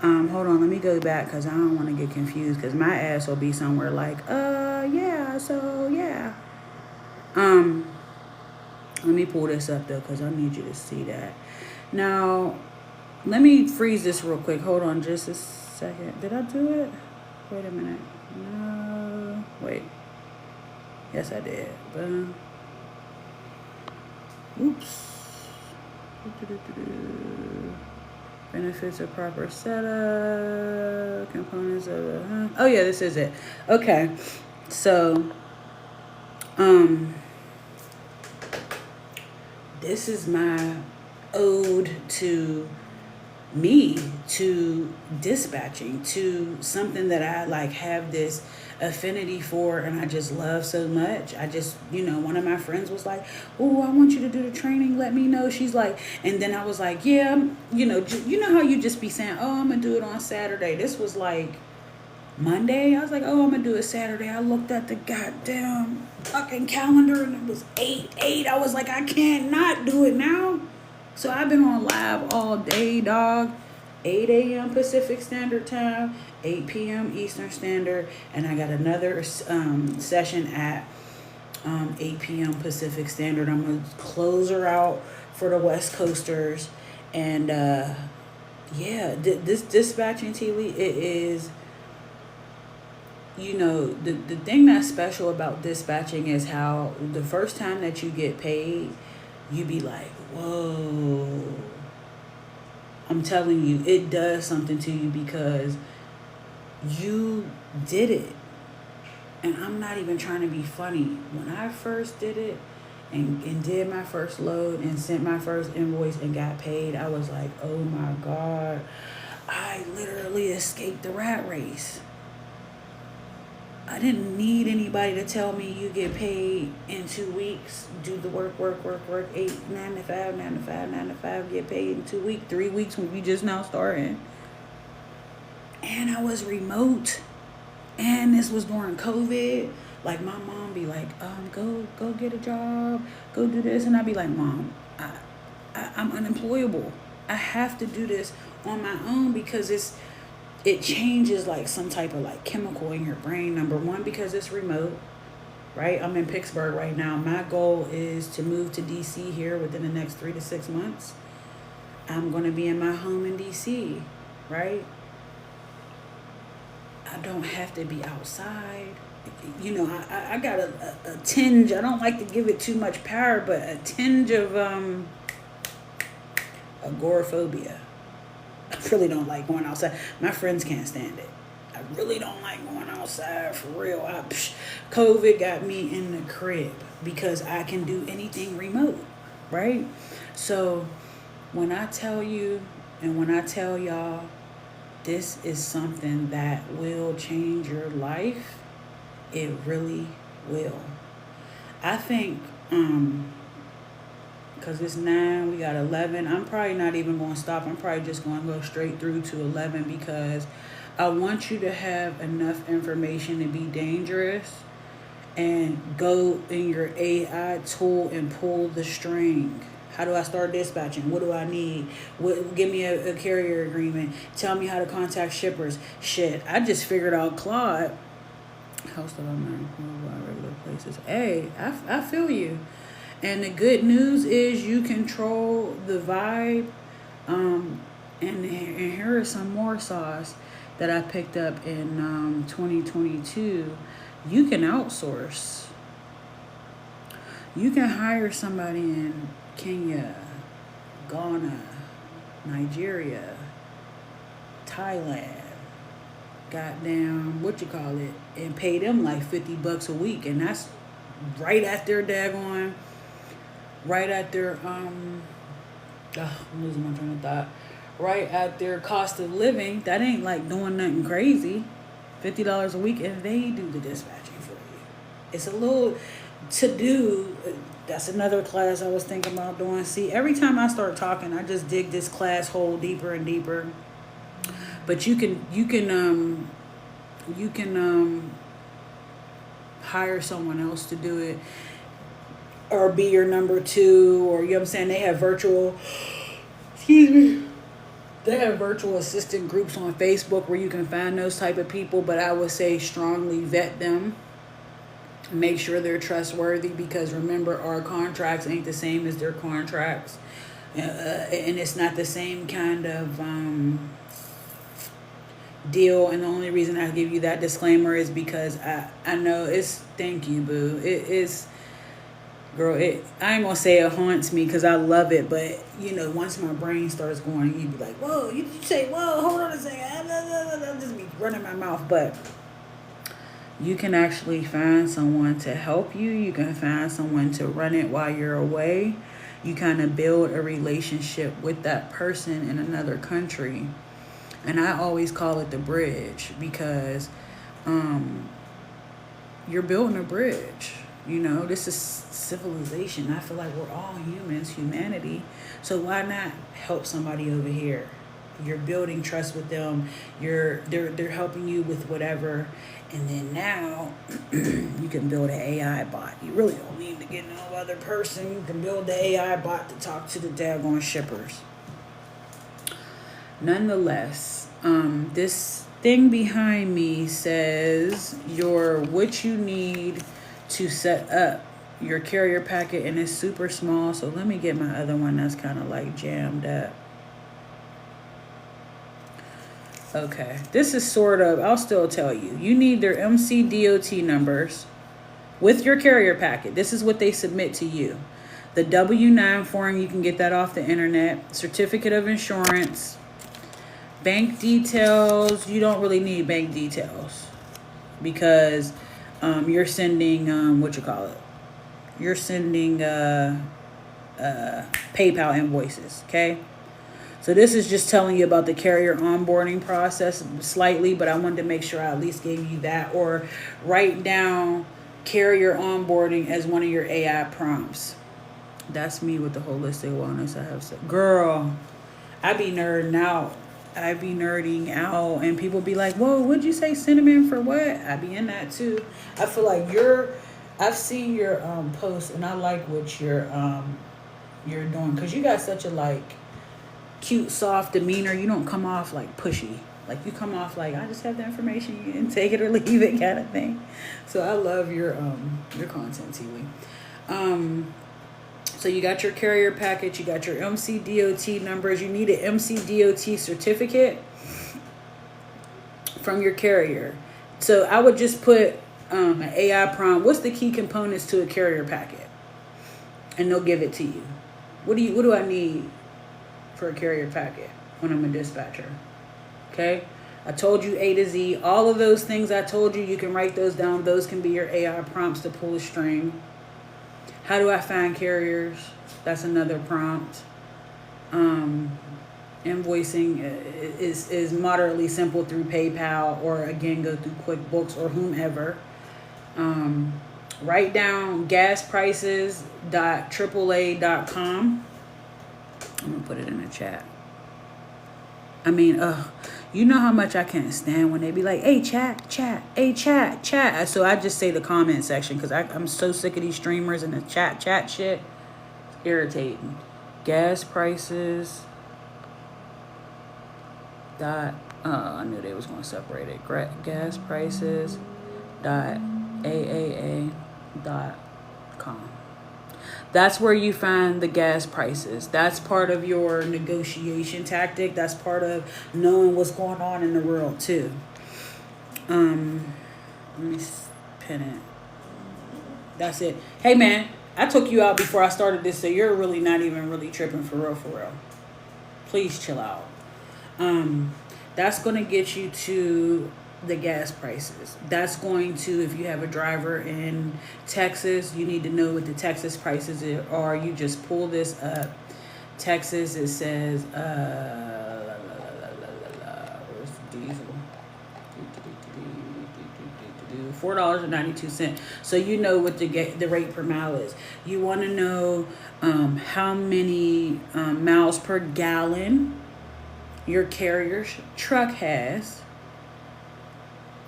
Hold on, let me go back because I don't want to get confused, because my ass will be somewhere like, yeah, so yeah. Let me pull this up, though, because I need you to see that. Now, let me freeze this real quick. Hold on just a second. Did I do it? Wait a minute. No. Wait. Yes, I did. Oops. Benefits of proper setup. Components of... Oh, yeah, this is it. Okay. So, this is my ode to me, to dispatching, to something that I like have this. affinity for and I just love so much. I just, one of my friends was like, oh, I want you to do the training. Let me know. She's like, and then I was like, yeah, you know how you just be saying, oh, I'm going to do it on Saturday. This was like Monday. I was like, oh, I'm going to do it Saturday. I looked at the goddamn fucking calendar and it was 8. I was like, I can't not do it now. So I've been on live all day, dog. 8 a.m. Pacific Standard Time, 8 p.m. Eastern Standard, and I got another session at 8 p.m. Pacific Standard. I'm going to close her out for the West Coasters. And this dispatching, T-Lee, it is, the thing that's special about dispatching is how the first time that you get paid, you be like, whoa. I'm telling you, it does something to you because you did it. And I'm not even trying to be funny. When I first did it and did my first load and sent my first invoice and got paid, I was like, oh my God, I literally escaped the rat race. I didn't need anybody to tell me you get paid in 2 weeks. Do the work, 8, 9 to 5, 9 to 5, 9 to 5, get paid in 2 weeks, 3 weeks when we just now starting. And I was remote. And this was during COVID. Like my mom be like, go get a job, go do this. And I'd be like, Mom, I'm unemployable. I have to do this on my own because it changes like some type of like chemical in your brain. Number one, because it's remote, right? I'm in Pittsburgh right now. My goal is to move to DC here within the next 3 to 6 months. I'm going to be in my home in DC, right? I don't have to be outside. I got a tinge. I don't like to give it too much power, but a tinge of agoraphobia. I really don't like going outside. My friends can't stand it. I really don't like going outside for real. COVID got me in the crib because I can do anything remote, right? So when I tell you and when I tell y'all, this is something that will change your life, it really will. I think, because it's 9, we got 11. I'm probably not even going to stop. I'm probably just going to go straight through to 11 because I want you to have enough information to be dangerous and go in your AI tool and pull the string. How do I start dispatching? What do I need? Give me a carrier agreement. Tell me how to contact shippers. Shit, I just figured out Claude. Host of regular places. Hey, I feel you. And the good news is you control the vibe. And here is some more sauce that I picked up in 2022. You can outsource. You can hire somebody in Kenya, Ghana, Nigeria, Thailand, goddamn, and pay them like $50 a week. And that's right at their daggone, right at their, I'm losing my train of thought. Right at their cost of living. That ain't like doing nothing crazy. $50 a week, and they do the dispatching for you. It's a little to do. That's another class I was thinking about doing. See, every time I start talking, I just dig this class hole deeper and deeper. But you can hire someone else to do it, or be your number 2, or you know what I'm saying. They have virtual. Excuse me. They have virtual assistant groups on Facebook where you can find those type of people, but I would say strongly vet them. Make sure they're trustworthy because remember, our contracts ain't the same as their contracts. And it's not the same kind of deal. And the only reason I give you that disclaimer is because I know thank you, boo. It is, girl, I ain't gonna say it haunts me because I love it, but once my brain starts going, you'd be like, whoa, you say, whoa, hold on a second, I'll just be running my mouth. But you can actually find someone to help you. You can find someone to run it while you're away. You kind of build a relationship with that person in another country. And I always call it the bridge because you're building a bridge. You know, this is civilization. I feel like we're all humans, humanity. So why not help somebody over here? You're building trust with them. They're helping you with whatever. And then now you can build an AI bot. You really don't need to get no other person. You can build the AI bot to talk to the daggone shippers. Nonetheless, this thing behind me says what you need to set up your carrier packet, and it's super small. So let me get my other one that's kind of like jammed up. Okay, this is sort of, I'll still tell you. You need their MCDOT numbers with your carrier packet. This is what they submit to you. The W-9 form, you can get that off the internet. Certificate of insurance. Bank details, you don't really need bank details because you're sending, you're sending PayPal invoices, okay? So this is just telling you about the carrier onboarding process slightly, but I wanted to make sure I at least gave you that, or write down carrier onboarding as one of your AI prompts. That's me with the holistic wellness. I have said, girl, I be nerding out. And people be like, whoa, what'd you say cinnamon for what? I be in that too. I feel like I've seen your posts, and I like what you're doing, because you got such a like cute, soft demeanor. You don't come off like pushy. Like you come off like, I just have the information, you can take it or leave it kind of thing. So I love your content, Tiwi. So you got your carrier package, you got your MCDOT numbers, you need an MCDOT certificate from your carrier. So I would just put an AI prompt, what's the key components to a carrier packet? And they'll give it to you. What do I need for a carrier packet when I'm a dispatcher? Okay? I told you A to Z. All of those things I told you, you can write those down. Those can be your AI prompts to pull a string. How do I find carriers? That's another prompt. Invoicing is moderately simple through PayPal, or again, go through QuickBooks or whomever. Write down gasprices.aaa.com. I'm going to put it in the chat. I mean, you know how much I can't stand when they be like, hey, chat. So I just say the comment section, because I'm so sick of these streamers and the chat shit. It's irritating. Gas prices. I knew they was going to separate it. Gas prices. AAA.com. That's where you find the gas prices. That's part of your negotiation tactic. That's part of knowing what's going on in the world too. Let me pin it. That's it. Hey man, I took you out before I started this, so you're really not even really tripping for real. Please chill out. That's going to get you to the gas prices. That's going to, if you have a driver in Texas, you need to know what the Texas prices are. You just pull this up. Texas, it says where's the diesel? $4.92. So you know what the rate per mile is. You want to know how many miles per gallon your carrier's truck has.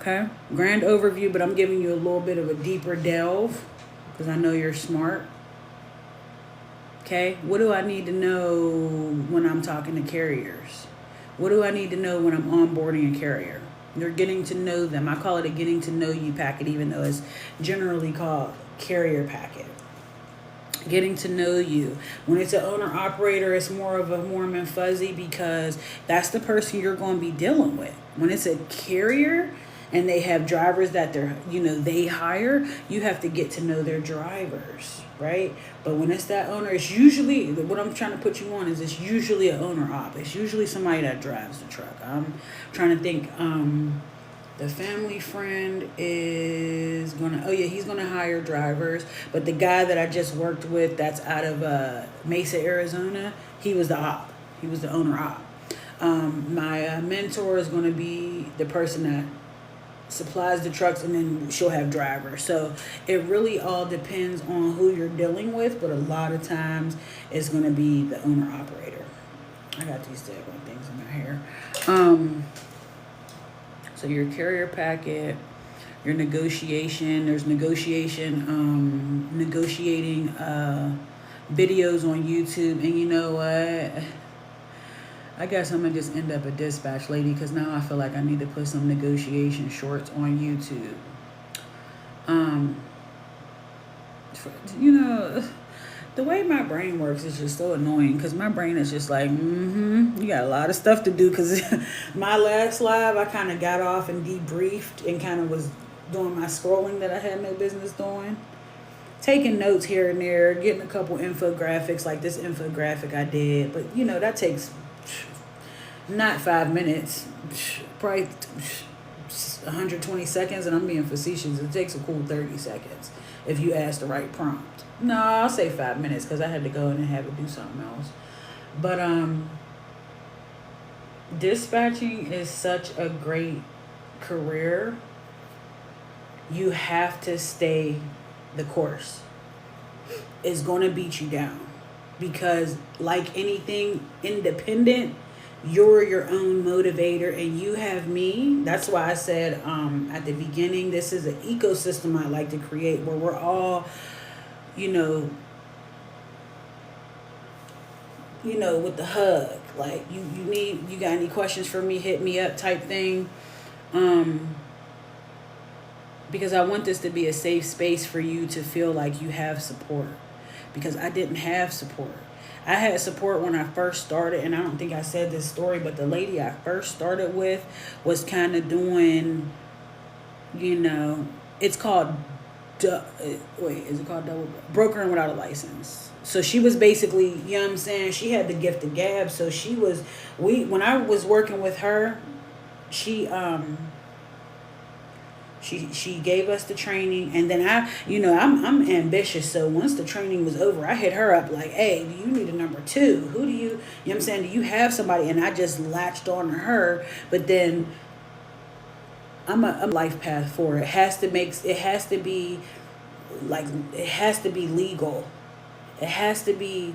Okay, grand overview, but I'm giving you a little bit of a deeper delve because I know you're smart. Okay, what do I need to know when I'm talking to carriers? What do I need to know when I'm onboarding a carrier? You're getting to know them. I call it a getting to know you packet, even though it's generally called carrier packet. Getting to know you. When it's an owner operator, it's more of a warm and fuzzy because that's the person you're going to be dealing with. When it's a carrier, and they have drivers that they hire, you have to get to know their drivers, right? But when it's that owner, it's usually, what I'm trying to put you on is it's usually an owner op. It's usually somebody that drives the truck. I'm trying to think, the family friend is he's gonna hire drivers, but the guy that I just worked with that's out of Mesa, Arizona, he was the op. He was the owner op. My mentor is gonna be the person that supplies the trucks, and then she'll have drivers. So it really all depends on who you're dealing with, but a lot of times it's going to be the owner operator. I got these daggone things in my hair. So your carrier packet, your negotiation, there's negotiating videos on YouTube. And you know what? I guess I'm going to just end up a dispatch lady, because now I feel like I need to put some negotiation shorts on YouTube. You know, the way my brain works is just so annoying, because my brain is just like, you got a lot of stuff to do. Because my last live, I kind of got off and debriefed and kind of was doing my scrolling that I had no business doing. Taking notes here and there, getting a couple infographics, like this infographic I did. But, you know, that takes not 5 minutes, probably 120 seconds, and I'm being facetious. It takes a cool 30 seconds if you ask the right prompt. No, I'll say 5 minutes, because I had to go in and have it do something else. But dispatching is such a great career. You have to stay the course. It's going to beat you down, because like anything independent, you're your own motivator, and you have me. That's why I said at the beginning, this is an ecosystem I like to create, where we're all, you know, with the hug, like you got any questions for me, hit me up type thing. Because I want this to be a safe space for you to feel like you have support, because I didn't have support. I had support when I first started, and I don't think I said this story, but the lady I first started with was kind of doing, you know, it's called, is it called double brokering without a license? So she was basically, you know what I'm saying, she had the gift of gab. So when I was working with her, she gave us the training, and then I'm ambitious. So once the training was over, I hit her up like, hey, do you need a number 2? Who do you know what I'm saying? Do you have somebody? And I just latched on to her. But then I'm a life path for it. It has to be legal. It has to be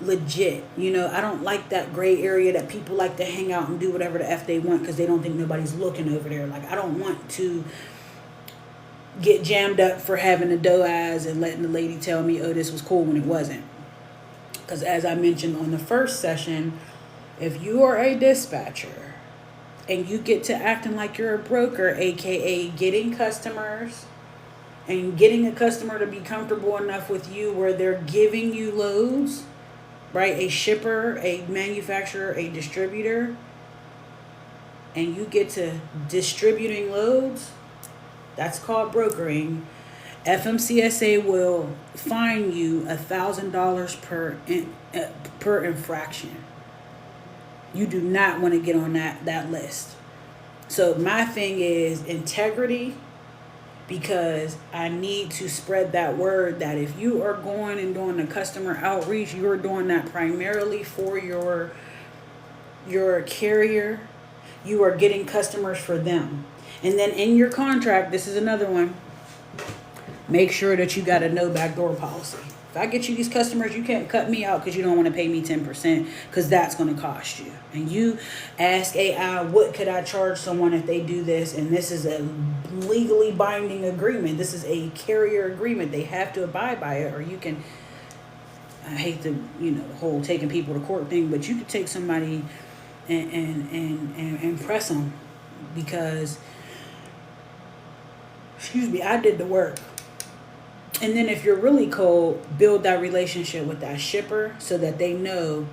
legit. You know, I don't like that gray area that people like to hang out and do whatever the F they want, because they don't think nobody's looking over there. Like, I don't want to get jammed up for having the doe eyes and letting the lady tell me, oh, this was cool, when it wasn't. Because as I mentioned on the first session, if you are a dispatcher and you get to acting like you're a broker, aka getting customers and getting a customer to be comfortable enough with you where they're giving you loads, right? A shipper, a manufacturer, a distributor, and you get to distributing loads, that's called brokering. FMCSA will fine you $1,000 per infraction. You do not want to get on that list. So my thing is integrity, because I need to spread that word that if you are going and doing the customer outreach, you're doing that primarily for your carrier. You are getting customers for them. And then in your contract, this is another one, make sure that you got a no backdoor policy. If I get you these customers, you can't cut me out because you don't want to pay me 10%, because that's going to cost you. And you ask AI, what could I charge someone if they do this? And this is a legally binding agreement. This is a carrier agreement. They have to abide by it, or you can, I hate the, the whole taking people to court thing, but you could take somebody and press them, because, I did the work. And then if you're really cold, build that relationship with that shipper so that they know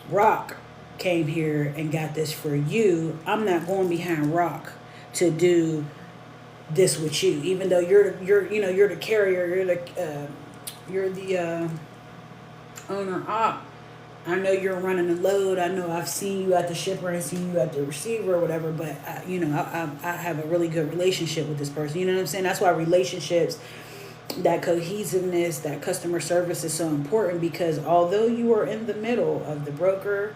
Raq came here and got this for you. I'm not going behind Raq to do this with you, even though you're the carrier, you're the owner op. I know you're running the load. I know I've seen you at the shipper and seen you at the receiver or whatever, but I have a really good relationship with this person. You know what I'm saying? That's why relationships, that cohesiveness, that customer service is so important, because although you are in the middle of the broker,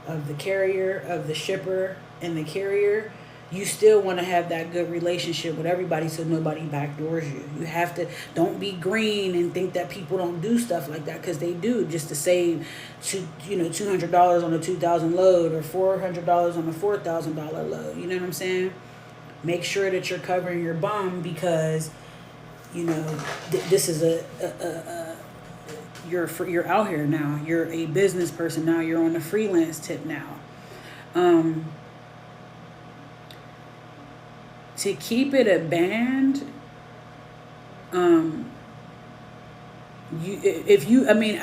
of the carrier, of the shipper, and the carrier, you still want to have that good relationship with everybody so nobody backdoors you. You have to, don't be green and think that people don't do stuff like that, because they do, just to save $200 on a 2,000 load, or $400 on a $4,000 load. You know what I'm saying? Make sure that you're covering your bum, because this is you're out here now. You're a business person now. You're on the freelance tip now. To keep it a band, I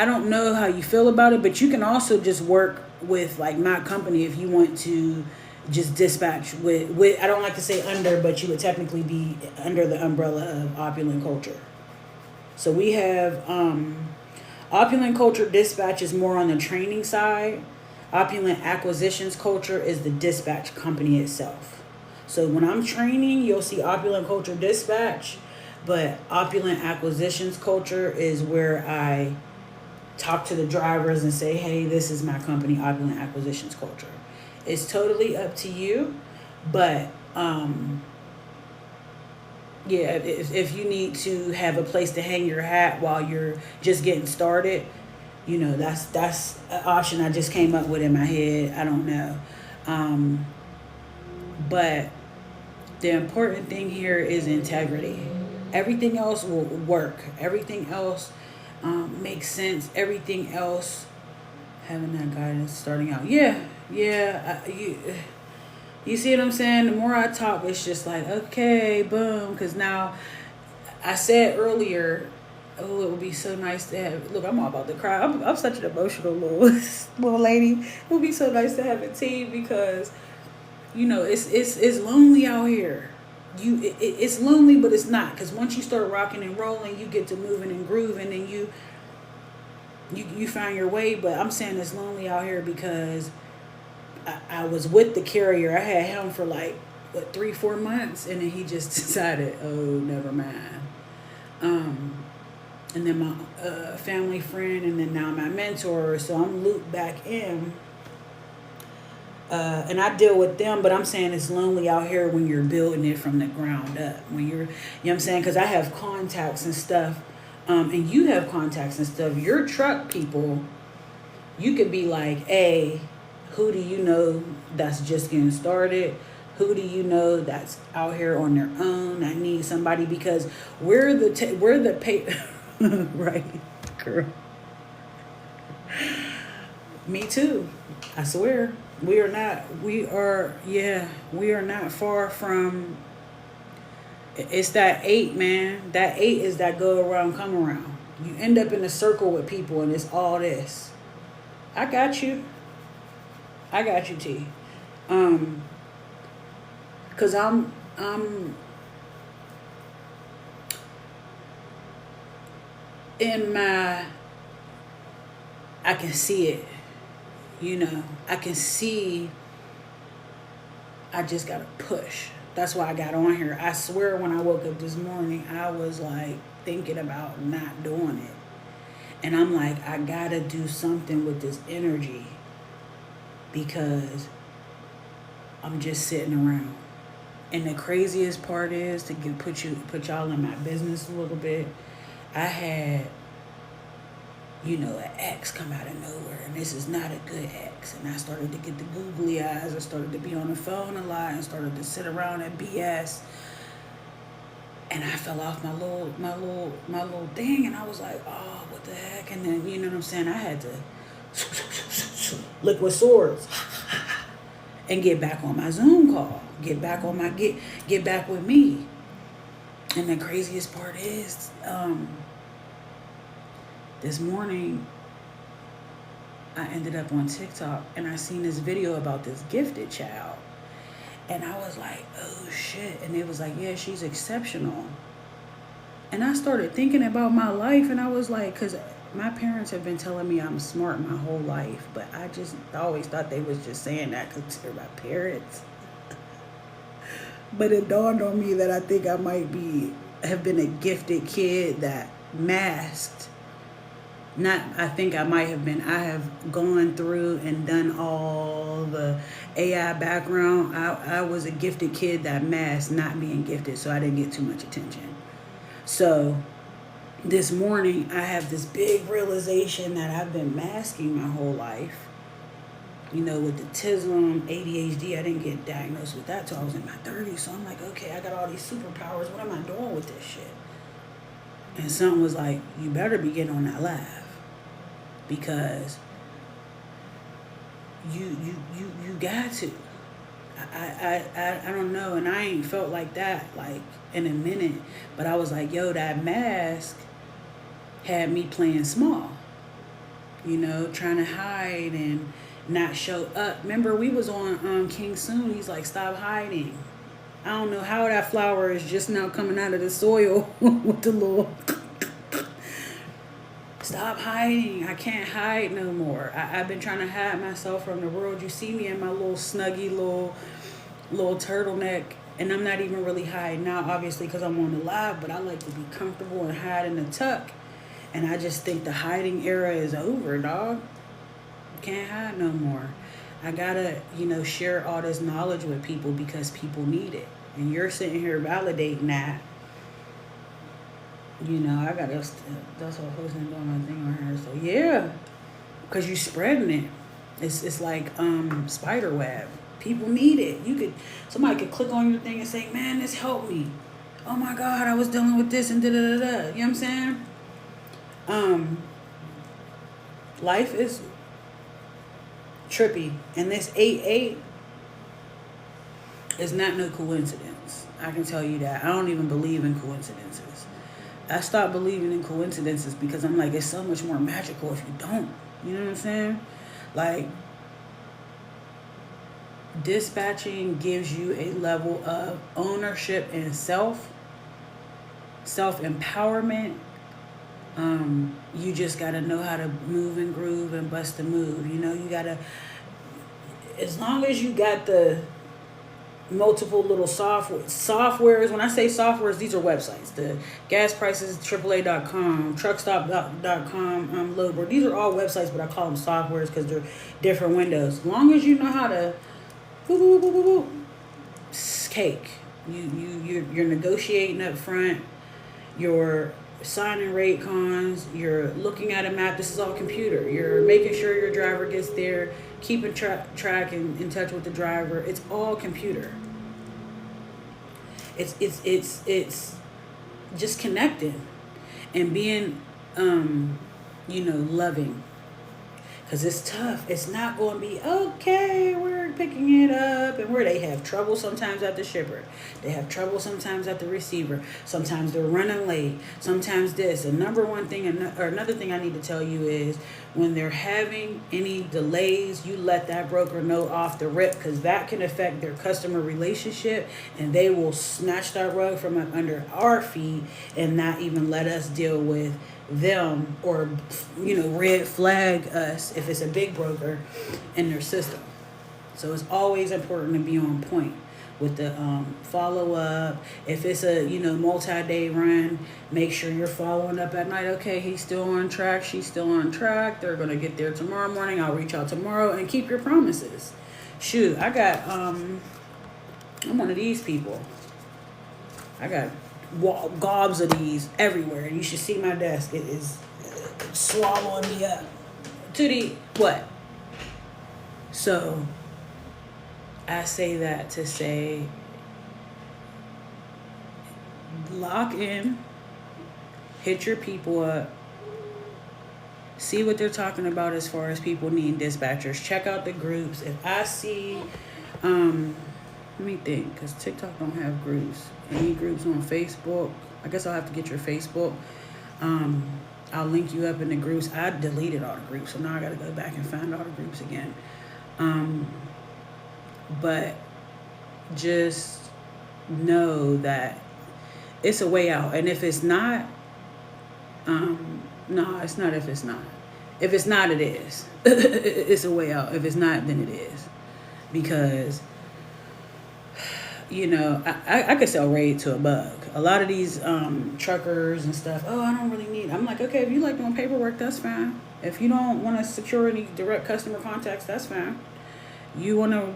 don't know how you feel about it, but you can also just work with like my company if you want to just dispatch with I don't like to say under, but you would technically be under the umbrella of Opulent Culture. So we have Opulent Culture Dispatch is more on the training side. Opulent Acquisitions Culture is the dispatch company itself. So when I'm training, you'll see Opulent Culture Dispatch, but Opulent Acquisitions Culture is where I talk to the drivers and say, hey, this is my company, Opulent Acquisitions Culture. It's totally up to you, but if you need to have a place to hang your hat while you're just getting started, that's an option I just came up with in my head. I don't know. But the important thing here is integrity. Everything else will work. Everything else makes sense. Everything else, having that guidance starting out. You see what I'm saying? The more I talk, it's just like, okay, boom. Because now, I said earlier, oh, it would be so nice to have, look, I'm all about to cry. I'm such an emotional little lady. It would be so nice to have a team, because it's lonely out here. It's lonely, but it's not, because once you start rocking and rolling, you get to moving and grooving, and you find your way. But I'm saying it's lonely out here because I was with the carrier. I had him for 3-4 months, and then he just decided, oh, never mind. And then my family friend, and then now my mentor. So I'm looped back in. And I deal with them, but I'm saying it's lonely out here when you're building it from the ground up. When you're, what I'm saying? Because I have contacts and stuff, and you have contacts and stuff. Your truck people, you could be like, hey, who do you know that's just getting started? Who do you know that's out here on their own? I need somebody, because we're the right, girl. Me too. I swear. We are not far from, it's that 8, man. That 8 is that go around, come around. You end up in a circle with people, and it's all this. I got you, T. Cause I'm in my, I can see it. I can see, I just got to push. That's why I got on here. I swear when I woke up this morning, I was like thinking about not doing it. And I'm like, I got to do something with this energy, because I'm just sitting around. And the craziest part is, to put y'all in my business a little bit, I had an ex come out of nowhere, and this is not a good ex. And I started to get the googly eyes. I started to be on the phone a lot, and started to sit around at BS. And I fell off my little thing, and I was like, oh, what the heck? And then, you know what I'm saying? I had to liquid swords and get back on my Zoom call, get back on my get back with me. And the craziest part is, this morning, I ended up on TikTok, and I seen this video about this gifted child. And I was like, oh, shit. And it was like, yeah, she's exceptional. And I started thinking about my life, and I was like, because my parents have been telling me I'm smart my whole life, but I always thought they was just saying that because they're my parents. But it dawned on me that I think I might have been a gifted kid that masked not, I think I might have been, I have gone through and done all the AI background. I was a gifted kid that masked not being gifted, so I didn't get too much attention. So this morning, I have this big realization that I've been masking my whole life. You know, with the autism, ADHD, I didn't get diagnosed with that till I was in my 30s. So I'm like, okay, I got all these superpowers. What am I doing with this shit? And something was like, you better be getting on that laugh. Because you got to. I don't know, and I ain't felt like that like in a minute. But I was like, yo, that mask had me playing small. You know, trying to hide and not show up. Remember, we was on King Soon. He's like, stop hiding. I don't know how that flower is just now coming out of the soil with the little. Stop hiding. I can't hide no more. I've been trying to hide myself from the world. You see me in my little snuggy little turtleneck, and I'm not even really hiding now, obviously, because I'm on the live, but I like to be comfortable and hide in the tuck. And I just think the hiding era is over, dog. Can't hide no more. I gotta, share all this knowledge with people because people need it. And you're sitting here validating that. I gotta, that's what hosting doing my thing on her. So yeah, because you spreading it. It's like spider web. People need it. Somebody could click on your thing and say, man, this helped me. Oh my God, I was dealing with this and da da da da. You know what I'm saying? Life is trippy, and this 8-8 is not no coincidence. I can tell you that. I don't even believe in coincidences. I stopped believing in coincidences because I'm like, it's so much more magical if you don't. You know what I'm saying? Like, dispatching gives you a level of ownership and self-empowerment. You just got to know how to move and groove and bust a move. You got to, as long as you got the multiple little softwares. When I say softwares, these are websites. The gas prices, AAA.com, truckstop.com, loadboard. These are all websites, but I call them softwares because they're different windows. As long as you know how to, it's cake. You're negotiating up front. You're signing rate cons. You're looking at a map. This is all computer. You're making sure your driver gets there. Keeping track and in touch with the driver. It's all computer. It's just connecting and being loving. Because it's tough. It's not going to be, okay, we're picking it up. And where they have trouble sometimes at the shipper. They have trouble sometimes at the receiver. Sometimes they're running late. Sometimes this. And another thing I need to tell you is when they're having any delays, you let that broker know off the rip, because that can affect their customer relationship. And they will snatch that rug from under our feet and not even let us deal with them, or red flag us if it's a big broker in their system. So it's always important to be on point with the follow-up. If it's a multi-day run, make sure you're following up at night. Okay, he's still on track, she's still on track, they're gonna get there tomorrow morning, I'll reach out tomorrow, and keep your promises. Shoot, I got I'm one of these people. I got gobs of these everywhere. You should see my desk. It is swallowing me up to the what? So I say that to say, lock in, hit your people up, see what they're talking about as far as people needing dispatchers. Check out the groups. If I see let me think, because TikTok don't have groups. Any groups on Facebook? I guess I'll have to get your Facebook. I'll link you up in the groups. I deleted all the groups, so now I got to go back and find all the groups again. But just know that it's a way out. And if it's not, no, it's not if it's not. If it's not, it is. It's a way out. If it's not, then it is. Because I could sell raid to a bug. A lot of these truckers and stuff, oh, I don't really need. I'm like, okay, if you like doing paperwork, that's fine. If you don't want to secure any direct customer contacts, that's fine. You want to,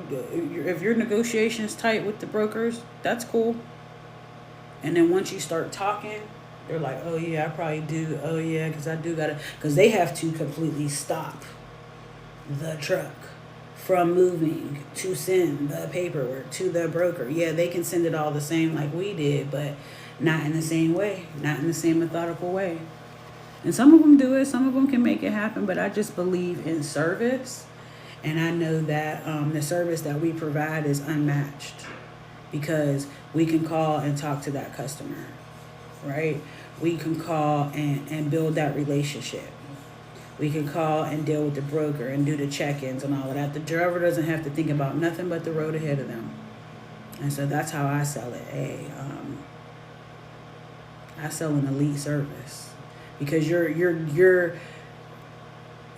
if your negotiation's tight with the brokers, that's cool. And then once you start talking, they're like, oh yeah, I probably do. Oh yeah, because I do gotta, because they have to completely stop the truck from moving to send the paperwork to the broker. Yeah, they can send it all the same like we did, but not in the same way, not in the same methodical way. And some of them do it, some of them can make it happen, but I just believe in service. And I know that the service that we provide is unmatched because we can call and talk to that customer, right? We can call and build that relationship. We can call and deal with the broker and do the check-ins and all of that. The driver doesn't have to think about nothing but the road ahead of them. And so that's how I sell it. I sell an elite service because you're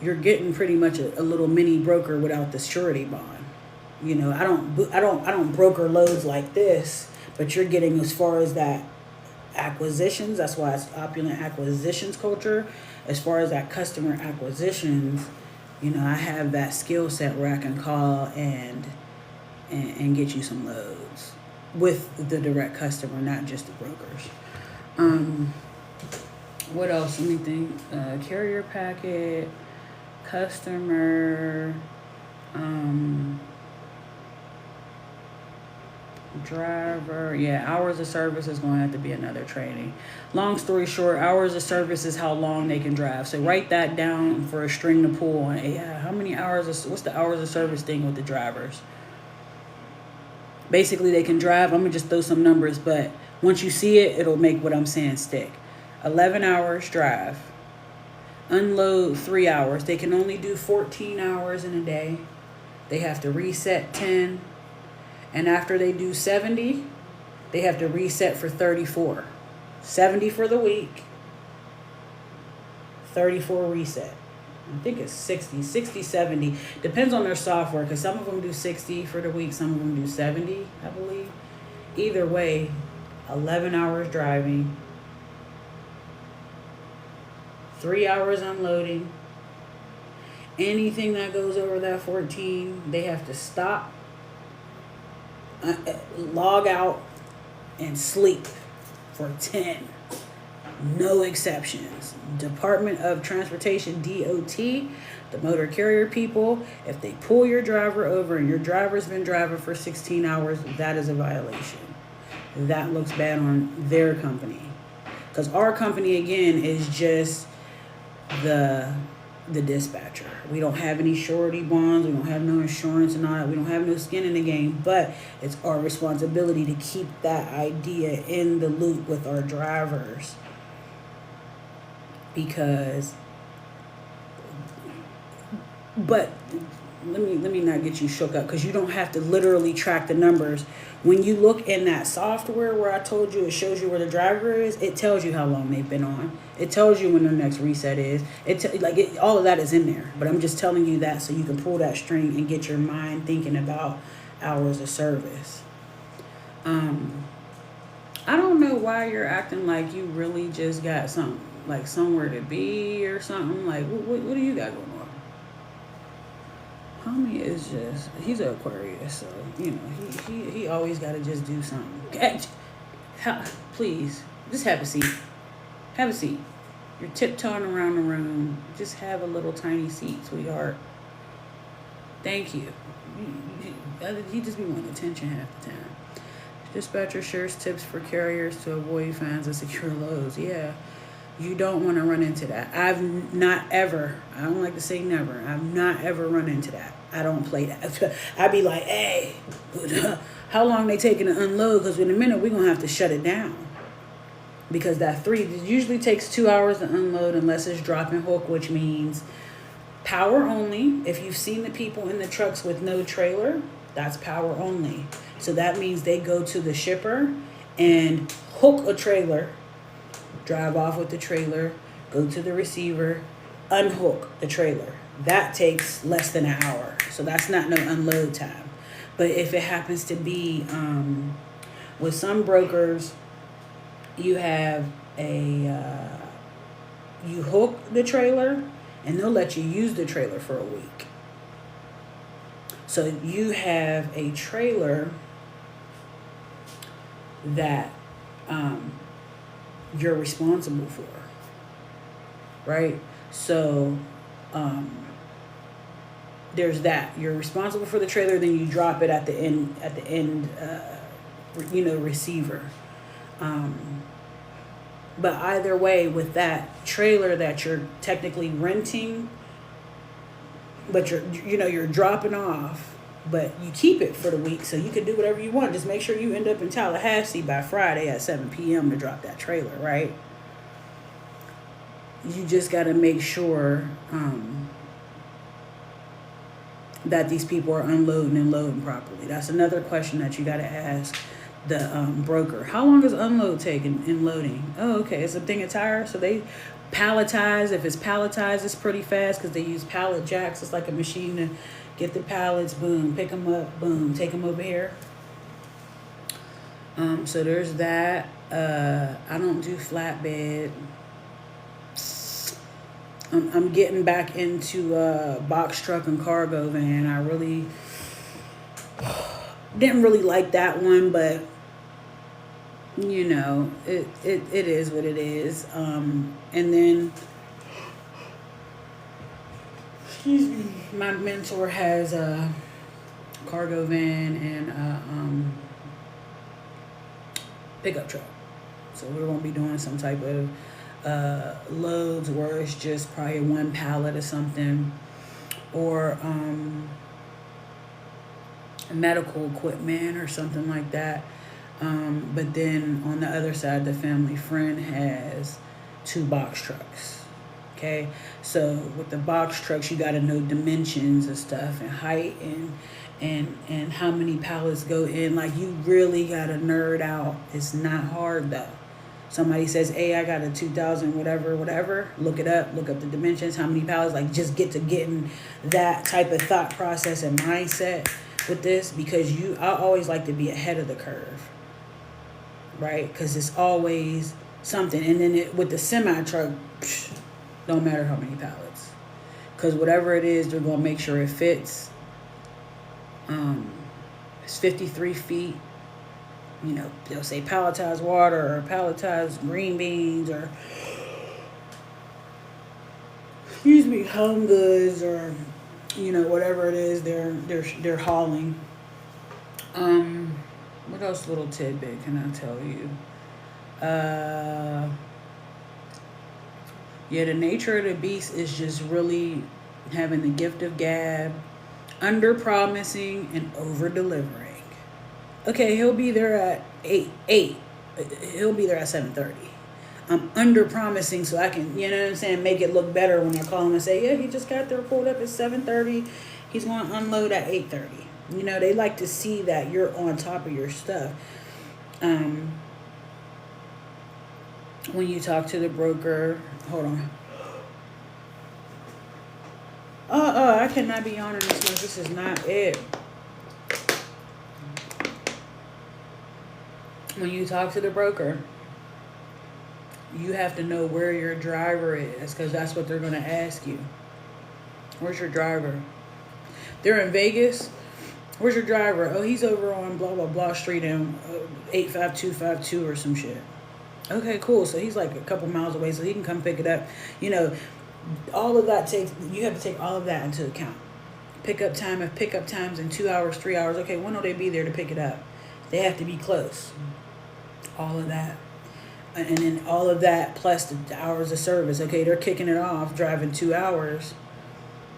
getting pretty much a little mini broker without the surety bond. I don't broker loads like this, but you're getting as far as that acquisitions. That's why it's Opulent acquisitions culture. As far as that customer acquisitions, I have that skill set where I can call and get you some loads with the direct customer, not just the brokers. What else? Let me think. Carrier packet, customer, driver. Yeah, hours of service is going to have to be another training. Long story short, hours of service is how long they can drive. So write that down for a string to pull on. Yeah, how many hours what's the hours of service thing with the drivers? Basically, they can drive. I'm going to just throw some numbers, but once you see it, it'll make what I'm saying stick. 11 hours drive. Unload 3 hours. They can only do 14 hours in a day. They have to reset 10. And after they do 70, they have to reset for 34. 70 for the week. 34 reset. I think it's 60, 70. Depends on their software because some of them do 60 for the week. Some of them do 70, I believe. Either way, 11 hours driving. 3 hours unloading. Anything that goes over that 14, they have to stop, log out, and sleep for 10. No exceptions. Department of Transportation, DOT, the motor carrier people, if they pull your driver over and your driver's been driving for 16 hours, that is a violation. That looks bad on their company. Because our company, again, is just the dispatcher. We don't have any surety bonds. We don't have no insurance and all that. We don't have no skin in the game. But it's our responsibility to keep that idea in the loop with our drivers. But let me not get you shook up because you don't have to literally track the numbers. When you look in that software where I told you it shows you where the driver is, it tells you how long they've been on. It tells you when their next reset is. All of that is in there. But I'm just telling you that so you can pull that string and get your mind thinking about hours of service. I don't know why you're acting like you really just got something, like somewhere to be or something. Like, what do you got going on? Homie is just, he's an Aquarius, so, he always got to just do something. Please, just have a seat. Have a seat. You're tiptoeing around the room. Just have a little tiny seat, sweetheart. Thank you. He just be wanting attention half the time. Dispatcher shares tips for carriers to avoid fines and secure loads. Yeah. You don't want to run into that. I've not ever, I don't like to say never, I've not ever run into that. I don't play that. I'd be like, hey, how long they taking to unload? Because in a minute, we're going to have to shut it down. Because that it usually takes 2 hours to unload unless it's drop and hook, which means power only. If you've seen the people in the trucks with no trailer, that's power only. So that means they go to the shipper and hook a trailer, drive off with the trailer, go to the receiver, unhook the trailer. That takes less than an hour. So that's not no unload time. But if it happens to be, with some brokers, you have you hook the trailer and they'll let you use the trailer for a week. So you have a trailer that you're responsible for, right? So there's that. You're responsible for the trailer, then you drop it at the end, receiver. But either way, with that trailer that you're technically renting, but you're dropping off, but you keep it for the week, so you can do whatever you want. Just make sure you end up in Tallahassee by Friday at 7 p.m. to drop that trailer, right? You just got to make sure that these people are unloading and loading properly. That's another question that you got to ask the broker. How long does unload take in loading? Oh, okay, it's a thing of tires. So they palletize. If it's palletized, it's pretty fast because they use pallet jacks. It's like a machine to get the pallets. Boom, pick them up. Boom, take them over here. So there's that. I don't do flatbed. I'm getting back into box truck and cargo van. I really didn't really like that one, but it is what it is. And then, excuse me, my mentor has a cargo van and a pickup truck. So we're going to be doing some type of loads where it's just probably one pallet or something, or medical equipment or something like that. But then on the other side, the family friend has 2 box trucks. Okay, so with the box trucks, you got to know dimensions and stuff, and height, and how many pallets go in. Like, you really got to nerd out. It's not hard though. Somebody says, hey, I got a 2000 whatever, look it up, look up the dimensions, how many pallets. Like, just getting that type of thought process and mindset with this, because I always like to be ahead of the curve, right? Because it's always something. And then with the semi truck, don't matter how many pallets, because whatever it is, they're going to make sure it fits. It's 53 feet. They'll say palletized water or palletized green beans or, home goods, or whatever it is they're hauling. What else little tidbit can I tell you? The nature of the beast is just really having the gift of gab, under promising and over delivering. Okay, he'll be there at 8. He'll be there at 7:30. I'm under promising so I can, make it look better when I call him and say, yeah, he just got there, pulled up at 7:30. He's going to unload at 8:30. They like to see that you're on top of your stuff. When you talk to the broker, hold on. I cannot be on in this much. This is not it. When you talk to the broker, you have to know where your driver is, because that's what they're going to ask you. Where's your driver? They're in Vegas. Where's your driver? Oh, he's over on blah, blah, blah street in 85252 or some shit. Okay, cool. So he's like a couple miles away, so he can come pick it up. All of that you have to take all of that into account. Pickup time, if pickup time's in 2 hours, 3 hours, okay, when will they be there to pick it up? They have to be close. All of that. And then all of that plus the hours of service. Okay, they're kicking it off, driving 2 hours.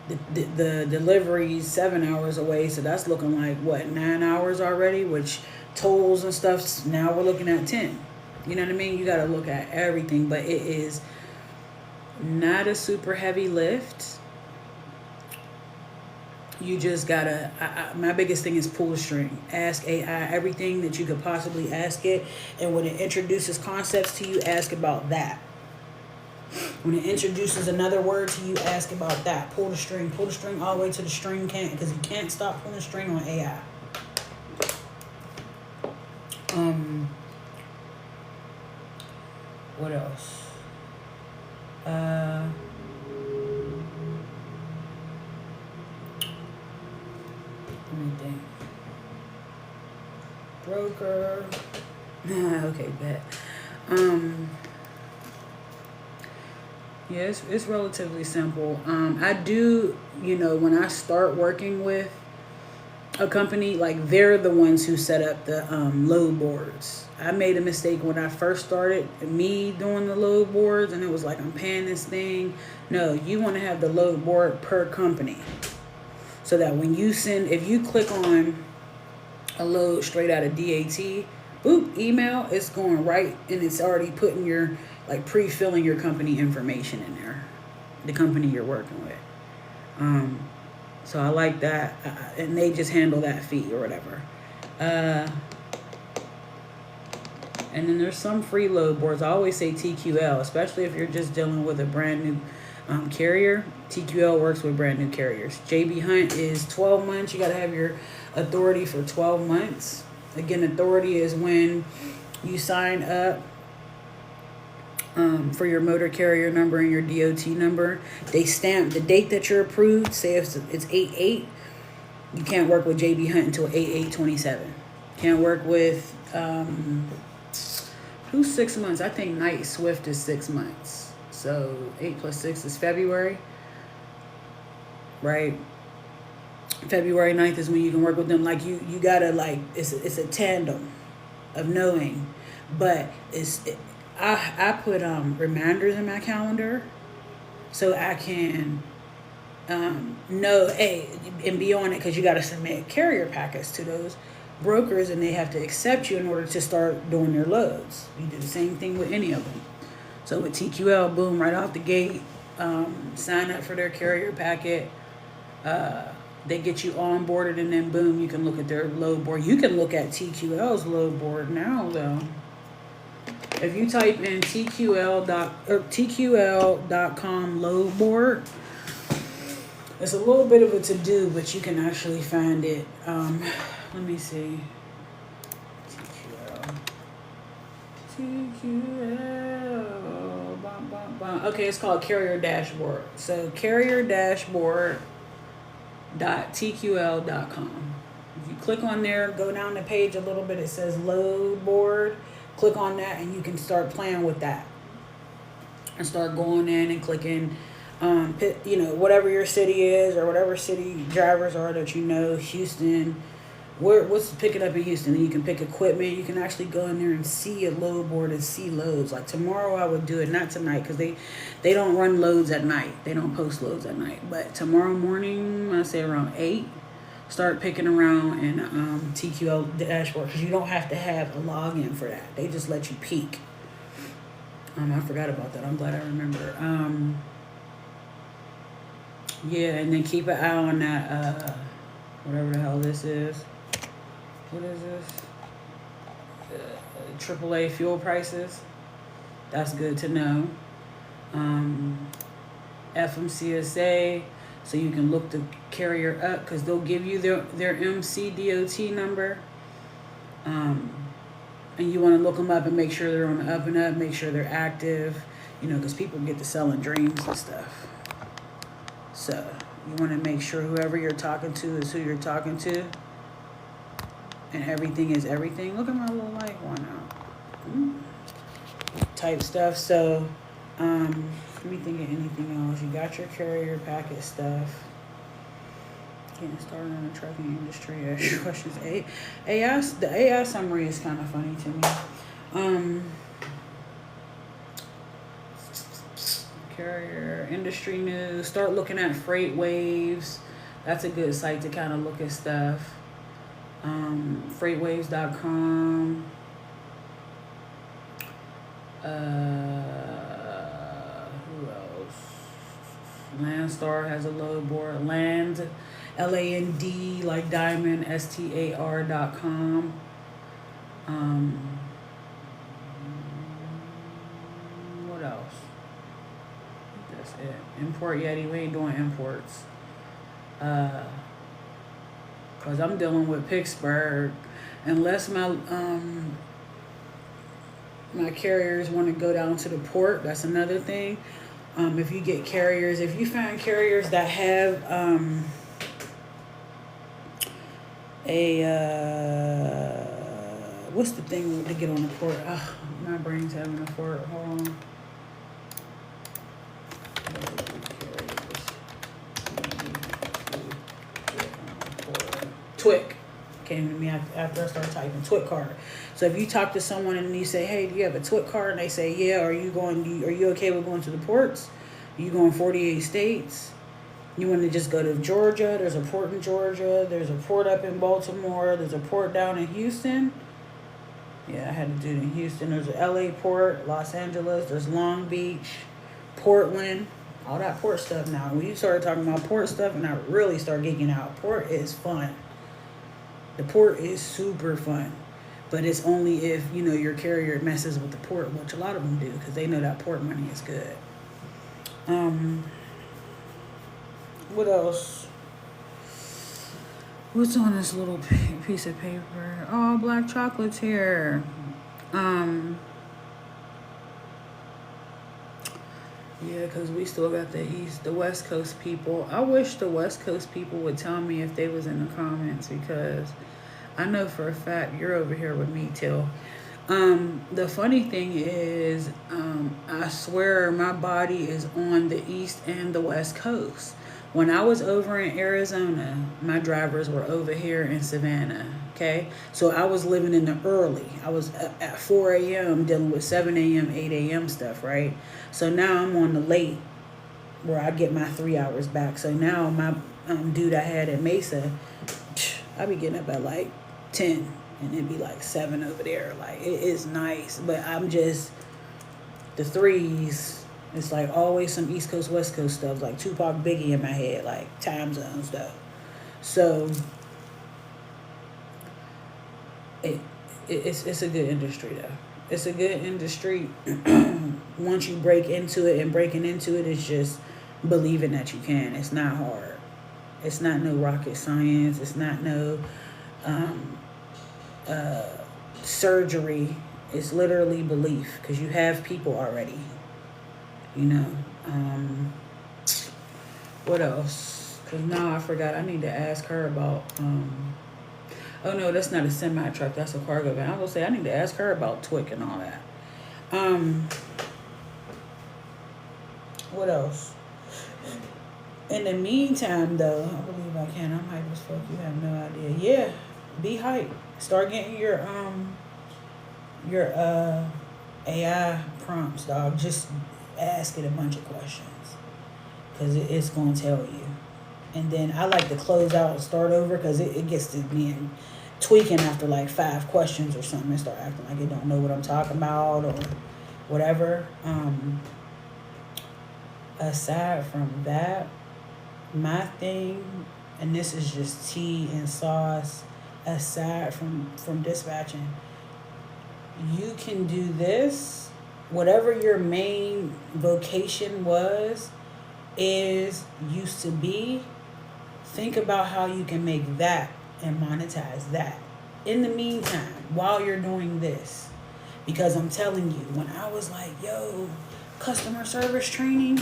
The delivery's 7 hours away, so that's looking like, 9 hours already? Which tolls and stuff, now we're looking at 10. You know what I mean? You got to look at everything, but it is not a super heavy lift. You just gotta, my biggest thing is pull the string. Ask AI everything that you could possibly ask it. And when it introduces concepts to you, ask about that. When it introduces another word to you, ask about that. Pull the string all the way to the string can't, because you can't stop pulling the string on AI. What else? Let me think. Broker. Okay, bet. Yeah, it's relatively simple. I do, when I start working with a company, like they're the ones who set up the load boards. I made a mistake when I first started me doing the load boards, and it was like I'm paying this thing. No, you want to have the load board per company, so that when you if you click on a load straight out of DAT, boop, email, it's going right, and it's already putting your, like, pre-filling your company information in there, the company you're working with. So I like that, and they just handle that fee or whatever. And then there's some free load boards. I always say TQL, especially if you're just dealing with a brand new carrier. TQL works with brand new carriers. JB Hunt is 12 months. You got to have your authority for 12 months. Again, authority is when you sign up for your motor carrier number and your DOT number. They stamp the date that you're approved. Say if it's 8/8, you can't work with JB Hunt until 8/8/27. Can't work with who's 6 months? I think Night Swift is 6 months. So 8 + 6 is February, right? February 9th is when you can work with them. Like you gotta, like, it's a tandem of knowing, but I put reminders in my calendar so I can know, hey, and be on it, because you got to submit carrier packets to those brokers, and they have to accept you in order to start doing their loads. You do the same thing with any of them. So with TQL, boom, right off the gate, sign up for their carrier packet. They get you onboarded, and then boom, you can look at their load board. You can look at TQL's load board now, though. If you type in TQL.com load board, it's a little bit of a to-do, but you can actually find it. Let me see. TQL. Okay, it's called Carrier Dashboard. So carrierdashboard.tql.com. If you click on there, go down the page a little bit, it says load board. Click on that, and you can start playing with that and start going in and clicking, whatever your city is, or whatever city drivers are that Houston. What's picking up in Houston? And you can pick equipment. You can actually go in there and see a load board and see loads. Like tomorrow, I would do it, not tonight, because they don't run loads at night. They don't post loads at night. But tomorrow morning, I say around 8. Start picking around in TQL dashboard, because you don't have to have a login for that. They just let you peek. I forgot about that. I'm glad I remember. Yeah, and then keep an eye on that, whatever the hell this is. What is this? AAA fuel prices. That's good to know. FMCSA. So you can look the carrier up, because they'll give you their MCDOT number. And you want to look them up and make sure they're on the up and up, make sure they're active, because people get to selling dreams and stuff. So you want to make sure whoever you're talking to is who you're talking to. And everything is everything. Look at my little light going out. Type stuff. So, let me think of anything else. You got your carrier packet stuff. Getting started in the trucking industry. Ask questions. The AI summary is kind of funny to me. Carrier industry news. Start looking at freight waves. That's a good site to kind of look at stuff. Freightwaves.com. Who else? Landstar has a load board. Land, LAND, like diamond, STAR.com. What else? That's it. Import Yeti. We ain't doing imports. because I'm dealing with Pittsburgh. Unless my carriers want to go down to the port, that's another thing. If you get carriers, if you find carriers that have what's the thing to get on the port? My brain's having a fart. Hold on. TWIC came to me after I started typing TWIC card. So if you talk to someone and you say, "Hey, do you have a TWIC card?" and they say, "Yeah," are you okay with going to the ports? Are you going 48 states? You want to just go to Georgia? There's a port in Georgia. There's a port up in Baltimore. There's a port down in Houston. Yeah, I had to do it in Houston. There's a LA port, Los Angeles. There's Long Beach, Portland. All that port stuff now. When you started talking about port stuff and I really start geeking out, port is fun. The port is super fun. But it's only if, your carrier messes with the port, which a lot of them do because they know that port money is good. What else? What's on this little piece of paper? Oh, black chocolate's here. Yeah, because we still got the West Coast people. I wish the West Coast people would tell me if they was in the comments, because I know for a fact you're over here with me too. The funny thing is, I swear my body is on the East and the West Coast. When I was over in Arizona, my drivers were over here in Savannah, okay? So I was living in the early. I was at 4 a.m. dealing with 7 a.m., 8 a.m. stuff, right? So now I'm on the late where I get my 3 hours back. So now my dude I had at Mesa, I be getting up at like 10 and it'd be like 7 over there. Like, it is nice, but I'm just, the threes, it's like always some East Coast, West Coast stuff, like Tupac, Biggie in my head, like time zone stuff. So it's a good industry though. It's a good industry. Once you break into it, and breaking into it is just believing that you can. It's not hard. It's not no rocket science. It's not no surgery. It's literally belief, because you have people already. What else? Because now I forgot. I need to ask her about, oh no, that's not a semi-truck. That's a cargo van. I was going to say, I need to ask her about TWIC and all that. What else? In the meantime, though, I believe I can. I'm hype as fuck. You have no idea. Yeah, be hype. Start getting your AI prompts, dog. Just ask it a bunch of questions, because it's going to tell you. And then I like to close out and start over, because it gets to being tweaking after like 5 questions or something, and start acting like it don't know what I'm talking about or whatever. Aside from that, my thing, and this is just tea and sauce, aside from dispatching, you can do this. Whatever your main vocation used to be, think about how you can make that and monetize that in the meantime while you're doing this. Because I'm telling you, when I was like, yo, customer service training,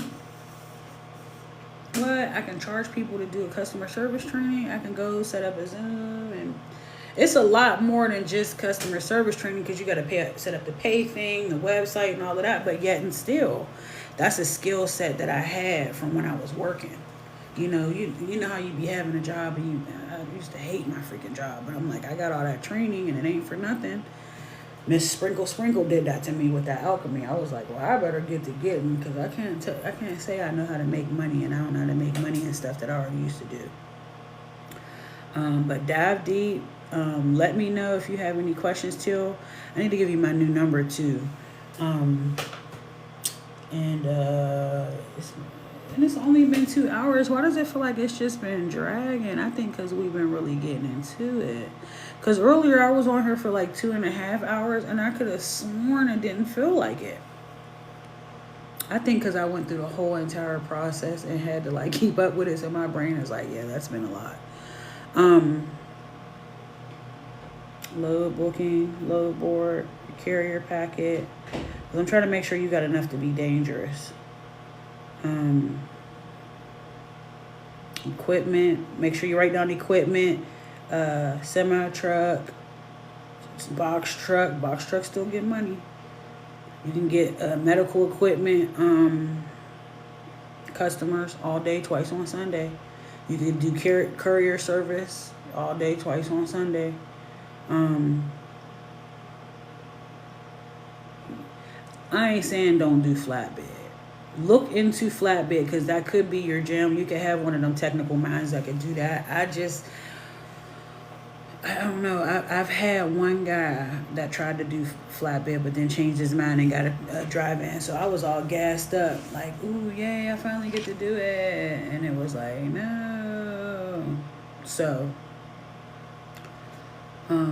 what? I can charge people to do a customer service training. I can go set up a Zoom, and it's a lot more than just customer service training, because you got to set up the pay thing, the website, and all of that. But yet and still, that's a skill set that I had from when I was working. You know how you be having a job, and I used to hate my freaking job, but I'm like, I got all that training, and it ain't for nothing. Miss Sprinkle did that to me with that alchemy. I was like, well, I better get to getting, because I can't say I know how to make money, and I don't know how to make money and stuff that I already used to do. But dive deep. Let me know if you have any questions, Till. I need to give you my new number too. It's only been 2 hours. Why does it feel like it's just been dragging? I think because we've been really getting into it. Because earlier I was on here for like 2.5 hours, and I could have sworn it didn't feel like it. I think because I went through the whole entire process and had to like keep up with it, so my brain is like, yeah, that's been a lot. load booking, load board, carrier packet. I'm trying to make sure you got enough to be dangerous. Equipment, make sure you write down equipment. Semi truck, box truck still get money. You can get medical equipment, customers all day, twice on Sunday. You can do courier service all day, twice on Sunday. I ain't saying don't do flatbed. Look into flatbed because that could be your jam. You could have one of them technical minds that could do that. I don't know. I've had one guy that tried to do flatbed but then changed his mind and got a drive-in. So I was all gassed up like, ooh, yay, I finally get to do it. And it was like, no. So, let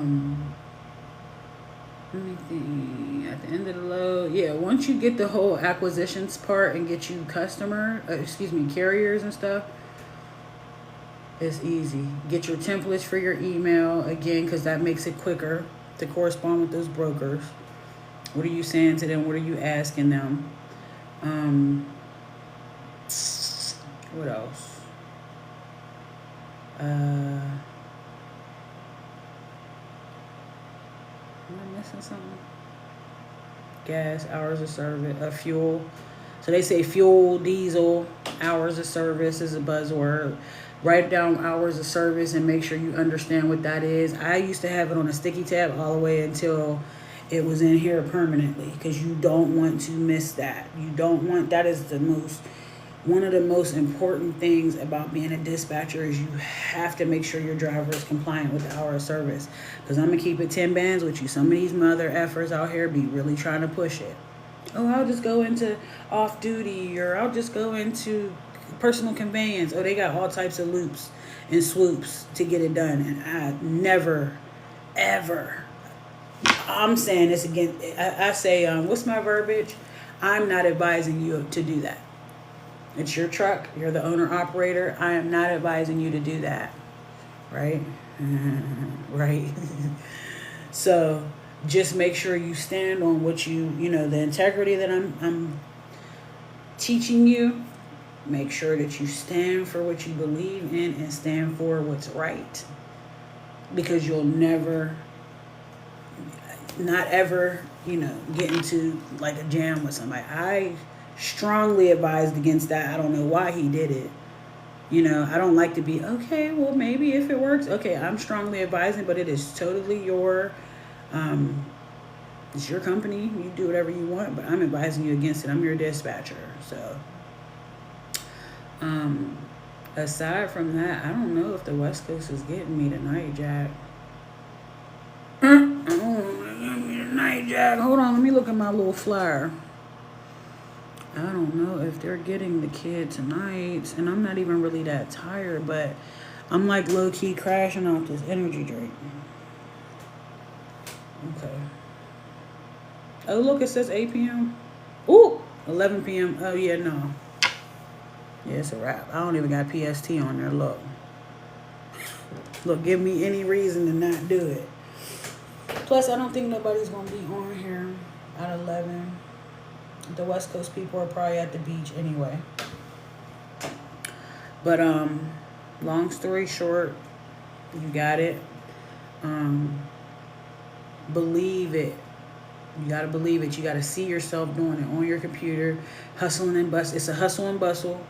me think. At the end of the load, yeah, once you get the whole acquisitions part and get you carriers and stuff, it's easy. Get your templates for your email, again, because that makes it quicker to correspond with those brokers. What are you saying to them? What are you asking them? What else? Am I missing something? Gas, hours of service, fuel. So they say fuel, diesel, hours of service is a buzzword. Write down hours of service and make sure you understand what that is. I used to have it on a sticky tab all the way until it was in here permanently because you don't want to miss that. That is one of the most important things about being a dispatcher is you have to make sure your driver is compliant with the hour of service. Because I'm going to keep it 10 bands with you. Some of these mother effers out here be really trying to push it. Oh, I'll just go into off duty, or I'll just go into personal conveyance. Oh, they got all types of loops and swoops to get it done. And I never, ever, I'm saying this again. I say, what's my verbiage? I'm not advising you to do that. It's your truck. You're the owner operator. I am not advising you to do that. Right? Right. So just make sure you stand on what the integrity that I'm teaching you. Make sure that you stand for what you believe in and stand for what's right. Because you'll not ever, get into like a jam with somebody. I strongly advised against that. I don't know why he did it. I don't like to be, okay, well, maybe if it works. Okay, I'm strongly advising, but it is totally it's your company. You do whatever you want, but I'm advising you against it. I'm your dispatcher. So, aside from that, I don't know if the West Coast is getting me tonight, Jack. I don't know if they're getting me tonight, Jack. Hold on, let me look at my little flyer. I don't know if they're getting the kid tonight, and I'm not even really that tired, but I'm like low-key crashing off this energy drink. Okay. Oh, look, it says 8 p.m. Ooh, 11 p.m. Oh, yeah, no. Yeah, it's a wrap. I don't even got PST on there. Look, give me any reason to not do it. Plus, I don't think nobody's going to be on here at 11. The West Coast people are probably at the beach anyway. But long story short, you got it. Believe it. You got to believe it. You got to see yourself doing it on your computer, hustling and bustle. It's a hustle and bustle.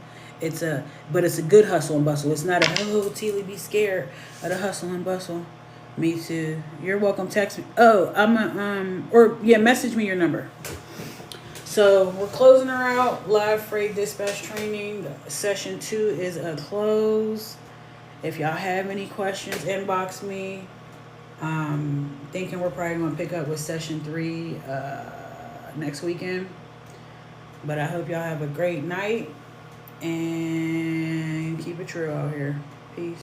But it's a good hustle and bustle. It's not a, Teely, be scared of the hustle and bustle. Me too. You're welcome. Text me. Oh, message me your number. So we're closing her out. Live freight dispatch training. Session 2 is a close. If y'all have any questions, inbox me. Thinking we're probably going to pick up with session 3 next weekend. But I hope y'all have a great night and keep it true out here. Peace.